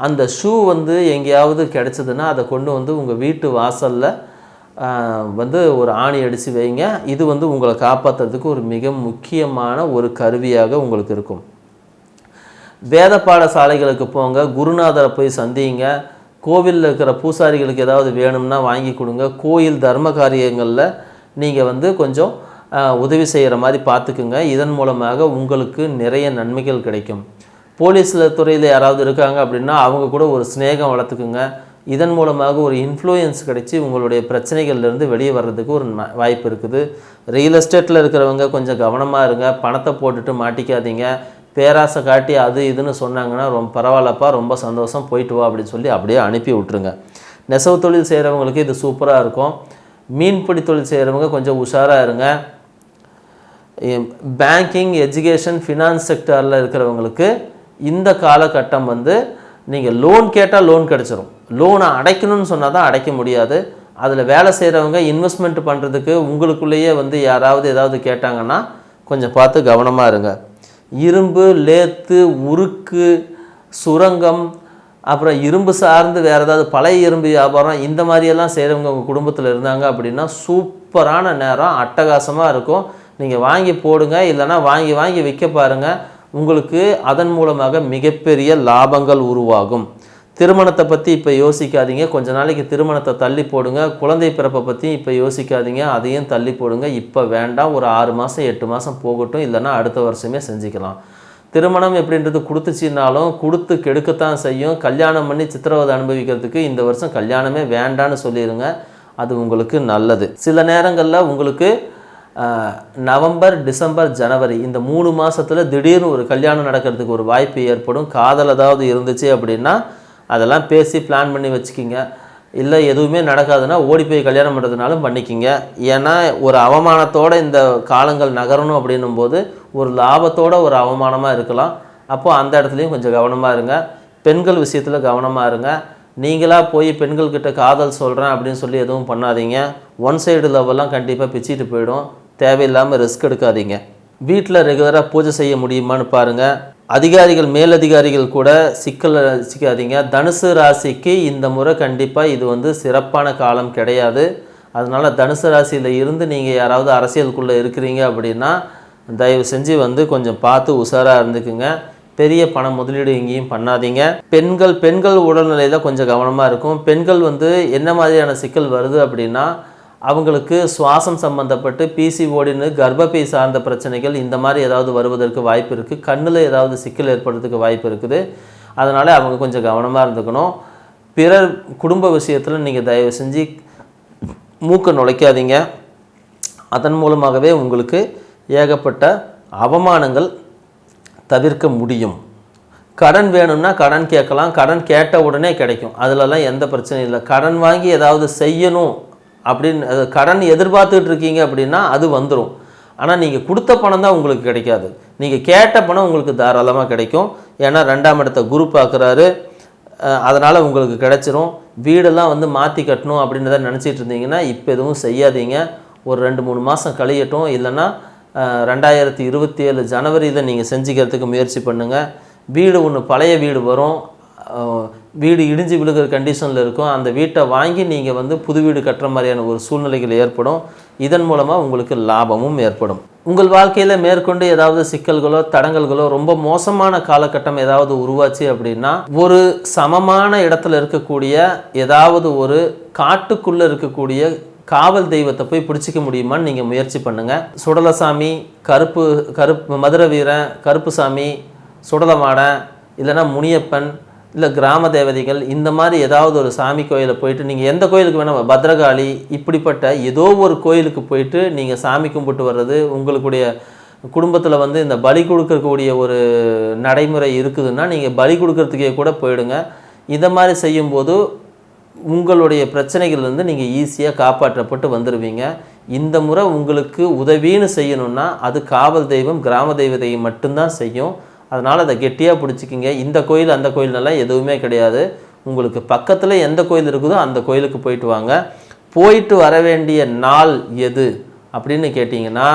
அந்த ஷூ வந்து எங்கேயாவது கிடச்சிதுன்னா அதை கொண்டு வந்து உங்கள் வீட்டு வாசலில் வந்து ஒரு ஆணி அடித்து வைங்க. இது வந்து உங்களை காப்பாற்றுறதுக்கு ஒரு மிக முக்கியமான ஒரு கருவியாக உங்களுக்கு இருக்கும். வேத பாடசாலைகளுக்கு போங்க, குருநாதரை போய் சந்திங்க, கோவிலில் இருக்கிற பூசாரிகளுக்கு ஏதாவது வேணும்னா வாங்கி கொடுங்க. கோயில் தர்ம காரியங்களில் நீங்கள் வந்து கொஞ்சம் உதவி செய்கிற மாதிரி பார்த்துக்குங்க. இதன் மூலமாக உங்களுக்கு நிறைய நன்மைகள் கிடைக்கும். போலீஸில் துறையில் யாராவது இருக்காங்க அப்படின்னா அவங்க கூட ஒரு ஸ்நேகம் வளர்த்துக்குங்க. இதன் மூலமாக ஒரு இன்ஃப்ளூயன்ஸ் கிடைச்சி உங்களுடைய பிரச்சனைகள்லேருந்து வெளியே வர்றதுக்கு ஒரு வாய்ப்பு இருக்குது. ரியல் எஸ்டேட்டில் இருக்கிறவங்க கொஞ்சம் கவனமாக இருங்க. பணத்தை போட்டுட்டு மாட்டிக்காதீங்க. பேராசை காட்டி அது இதுன்னு சொன்னாங்கன்னா ரொம்ப பரவாயில்லப்பா, ரொம்ப சந்தோஷம், போயிட்டு வா அப்படின்னு சொல்லி அப்படியே அனுப்பி விட்ருங்க. நெசவு தொழில் செய்கிறவங்களுக்கு இது சூப்பராக இருக்கும். மீன்பிடி தொழில் செய்கிறவங்க கொஞ்சம் உஷாராக இருங்க. பேங்கிங், எஜுகேஷன், ஃபினான்ஸ் செக்டரில் இருக்கிறவங்களுக்கு இந்த காலகட்டம் வந்து நீங்கள் லோன் கேட்டால் லோன் கிடச்சிரும். லோனை அடைக்கணும்னு சொன்னால் தான் அடைக்க முடியாது. அதில் வேலை செய்கிறவங்க இன்வெஸ்ட்மெண்ட் பண்ணுறதுக்கு உங்களுக்குள்ளேயே வந்து யாராவது ஏதாவது கேட்டாங்கன்னா கொஞ்சம் பார்த்து கவனமாக இருங்க. இரும்பு, லேத்து, உருக்கு, சுரங்கம், அப்புறம் இரும்பு சார்ந்து வேறு ஏதாவது பழைய இரும்பு வியாபாரம் இந்த மாதிரியெல்லாம் செய்கிறவங்க உங்கள் குடும்பத்தில் இருந்தாங்க அப்படின்னா சூப்பரான நேரம், அட்டகாசமாக இருக்கும். நீங்கள் வாங்கி போடுங்க, இல்லைனா வாங்கி வாங்கி விற்க பாருங்கள். உங்களுக்கு அதன் மூலமாக மிகப்பெரிய லாபங்கள் உருவாகும். திருமணத்தை பற்றி இப்போ யோசிக்காதீங்க. கொஞ்ச நாளைக்கு திருமணத்தை தள்ளி போடுங்க. குழந்தை பிறப்பை பற்றி இப்போ யோசிக்காதீங்க, அதையும் தள்ளி போடுங்க. இப்போ வேண்டாம், ஒரு 6 மாதம் 8 மாதம் போகட்டும், இல்லைனா அடுத்த வருஷமே செஞ்சுக்கலாம். திருமணம் எப்படின்றது கொடுத்துச்சின்னாலும் கொடுத்து கெடுக்கத்தான் செய்யும். கல்யாணம் பண்ணி சித்திரவதை அனுபவிக்கிறதுக்கு இந்த வருஷம் கல்யாணமே வேண்டான்னு சொல்லிடுங்க. அது உங்களுக்கு நல்லது. சில நேரங்களில் உங்களுக்கு நவம்பர், டிசம்பர், ஜனவரி இந்த 3 மாதத்தில் திடீர்னு ஒரு கல்யாணம் நடக்கிறதுக்கு ஒரு வாய்ப்பு ஏற்படும். காதல் ஏதாவது இருந்துச்சு அப்படின்னா அதெல்லாம் பேசி பிளான் பண்ணி வச்சுக்கிங்க. இல்லை எதுவுமே நடக்காதுன்னா ஓடி போய் கல்யாணம் பண்ணுறதுனாலும் பண்ணிக்கிங்க. ஏன்னா ஒரு அவமானத்தோடு இந்த காலங்கள் நகரணும் அப்படின்னும் போது ஒரு லாபத்தோட ஒரு அவமானமாக இருக்கலாம். அப்போது அந்த இடத்துலையும் கொஞ்சம் கவனமாக இருங்க. பெண்கள் விஷயத்தில் கவனமாக இருங்க. நீங்களாக போய் பெண்கள்கிட்ட காதல் சொல்கிறேன் அப்படின்னு சொல்லி எதுவும் பண்ணாதீங்க. ஒன் சைடு லவ்வெல்லாம் கண்டிப்பாக பிச்சுட்டு போயிடும். தேவையில்லாமல் ரிஸ்க் எடுக்காதீங்க. வீட்டில் ரெகுலராக பூஜை செய்ய முடியுமான்னு பாருங்கள். அதிகாரிகள், மேலதிகாரிகள் கூட சிக்கலில் சிக்காதீங்க. தனுசு ராசிக்கு இந்த முறை கண்டிப்பாக இது வந்து சிறப்பான காலம் கிடையாது. அதனால் தனுசு ராசியில் இருந்து நீங்கள் யாராவது அரசியலுக்குள்ளே இருக்கிறீங்க அப்படின்னா தயவு செஞ்சு வந்து கொஞ்சம் பார்த்து உஷாராக இருந்துக்குங்க. பெரிய பண முதலீடு எங்கேயும் பண்ணாதீங்க. பெண்கள் உடல்நிலையில் கொஞ்சம் கவனமாக இருக்கும். பெண்கள் வந்து என்ன மாதிரியான சிக்கல் வருது அப்படின்னா அவங்களுக்கு சுவாசம் சம்பந்தப்பட்டு பிசிஓடின்னு கர்ப்பப்பை சார்ந்த பிரச்சனைகள் இந்த மாதிரி ஏதாவது வருவதற்கு வாய்ப்பு இருக்குது. கண்ணில் ஏதாவது சிக்கல் ஏற்படுறதுக்கு வாய்ப்பு இருக்குது. அதனால் அவங்க கொஞ்சம் கவனமாக இருந்துக்கணும். பிறர் குடும்ப விஷயத்தில் நீங்கள் தயவு செஞ்சு மூக்க நுழைக்காதீங்க. அதன் மூலமாகவே உங்களுக்கு ஏகப்பட்ட அவமானங்கள் தவிர்க்க முடியும். கடன் வேணும்னா கடன் கேட்கலாம். கடன் கேட்ட உடனே கிடைக்கும். அதிலெல்லாம் எந்த பிரச்சனையும் இல்லை. கடன் வாங்கி ஏதாவது செய்யணும் அப்படின்னு கடன் எதிர்பார்த்துட்டு இருக்கீங்க அப்படின்னா அது வந்துடும். ஆனால் நீங்கள் கொடுத்த பணம் தான் உங்களுக்கு கிடைக்காது. நீங்கள் கேட்ட பணம் உங்களுக்கு தாராளமாக கிடைக்கும். ஏன்னா 2ஆம் இடத்தை குரு பார்க்குறாரு. அதனால் உங்களுக்கு கிடைச்சிரும். வீடெல்லாம் வந்து மாற்றி கட்டணும் அப்படின்றத நினச்சிட்டு இருந்தீங்கன்னா இப்போ எதுவும் செய்யாதீங்க. ஒரு 2-3 மாதம் கழியட்டும். இல்லைன்னா 2027 ஜனவரியில் நீங்கள் செஞ்சுக்கிறதுக்கு முயற்சி பண்ணுங்கள். வீடு ஒன்று பழைய வீடு வரும். வீடு இடிஞ்சு விழுகிற கண்டிஷனில் இருக்கும். அந்த வீட்டை வாங்கி நீங்கள் வந்து புது வீடு கட்டுற மாதிரியான ஒரு சூழ்நிலைகள் ஏற்படும். இதன் மூலமாக உங்களுக்கு லாபமும் ஏற்படும். உங்கள் வாழ்க்கையில் மேற்கொண்டு ஏதாவது சிக்கல்களோ தடங்கல்களோ ரொம்ப மோசமான காலகட்டம் ஏதாவது உருவாச்சு அப்படின்னா ஒரு சமமான இடத்துல இருக்கக்கூடிய ஏதாவது ஒரு காட்டுக்குள்ளே இருக்கக்கூடிய காவல் தெய்வத்தை போய் பிடிச்சிக்க முடியுமான்னு நீங்கள் முயற்சி பண்ணுங்கள். சுடலசாமி, கருப்பு மதுரை வீரன், கருப்புசாமி, சுடலமாடன், இல்லைன்னா முனியப்பன், இல்லை கிராம தேவதைகள், இந்த மாதிரி ஏதாவது ஒரு சாமி கோயிலை போயிட்டு நீங்கள் எந்த கோயிலுக்கு வேணால், பத்ரகாளி, இப்படிப்பட்ட ஏதோ ஒரு கோயிலுக்கு போயிட்டு நீங்கள் சாமி கும்பிட்டு வர்றது. உங்களுடைய குடும்பத்தில் வந்து இந்த பலி கொடுக்கக்கூடிய ஒரு நடைமுறை இருக்குதுன்னா நீங்கள் பலி கொடுக்கறதுக்கே கூட போயிடுங்க. இதை மாதிரி செய்யும்போது உங்களுடைய பிரச்சனைகள்லேருந்து நீங்கள் ஈஸியாக காப்பாற்றப்பட்டு வந்துடுவீங்க. இந்த முறை உங்களுக்கு உதவின்னு செய்யணுன்னா அது காவல் தெய்வம், கிராம தெய்வத்தை மட்டும்தான் செய்யும். அதனால் அதை கெட்டியாக பிடிச்சிக்கிங்க. இந்த கோயில் அந்த கோயிலெல்லாம் எதுவுமே கிடையாது. உங்களுக்கு பக்கத்தில் எந்த கோயில் இருக்குதோ அந்த கோயிலுக்கு போயிட்டு வாங்க. போயிட்டு வர வேண்டிய நாள் எது அப்படின்னு கேட்டிங்கன்னா,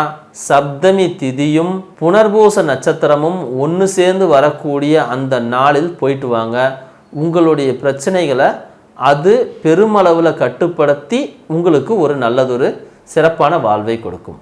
சப்தமி திதியும் புனர்பூச நட்சத்திரமும் ஒன்று சேர்ந்து வரக்கூடிய அந்த நாளில் போயிட்டு வாங்க. உங்களுடைய பிரச்சனைகளை அது பெருமளவில் கட்டுப்படுத்தி உங்களுக்கு ஒரு நல்லதொரு சிறப்பான வாழ்வை கொடுக்கும்.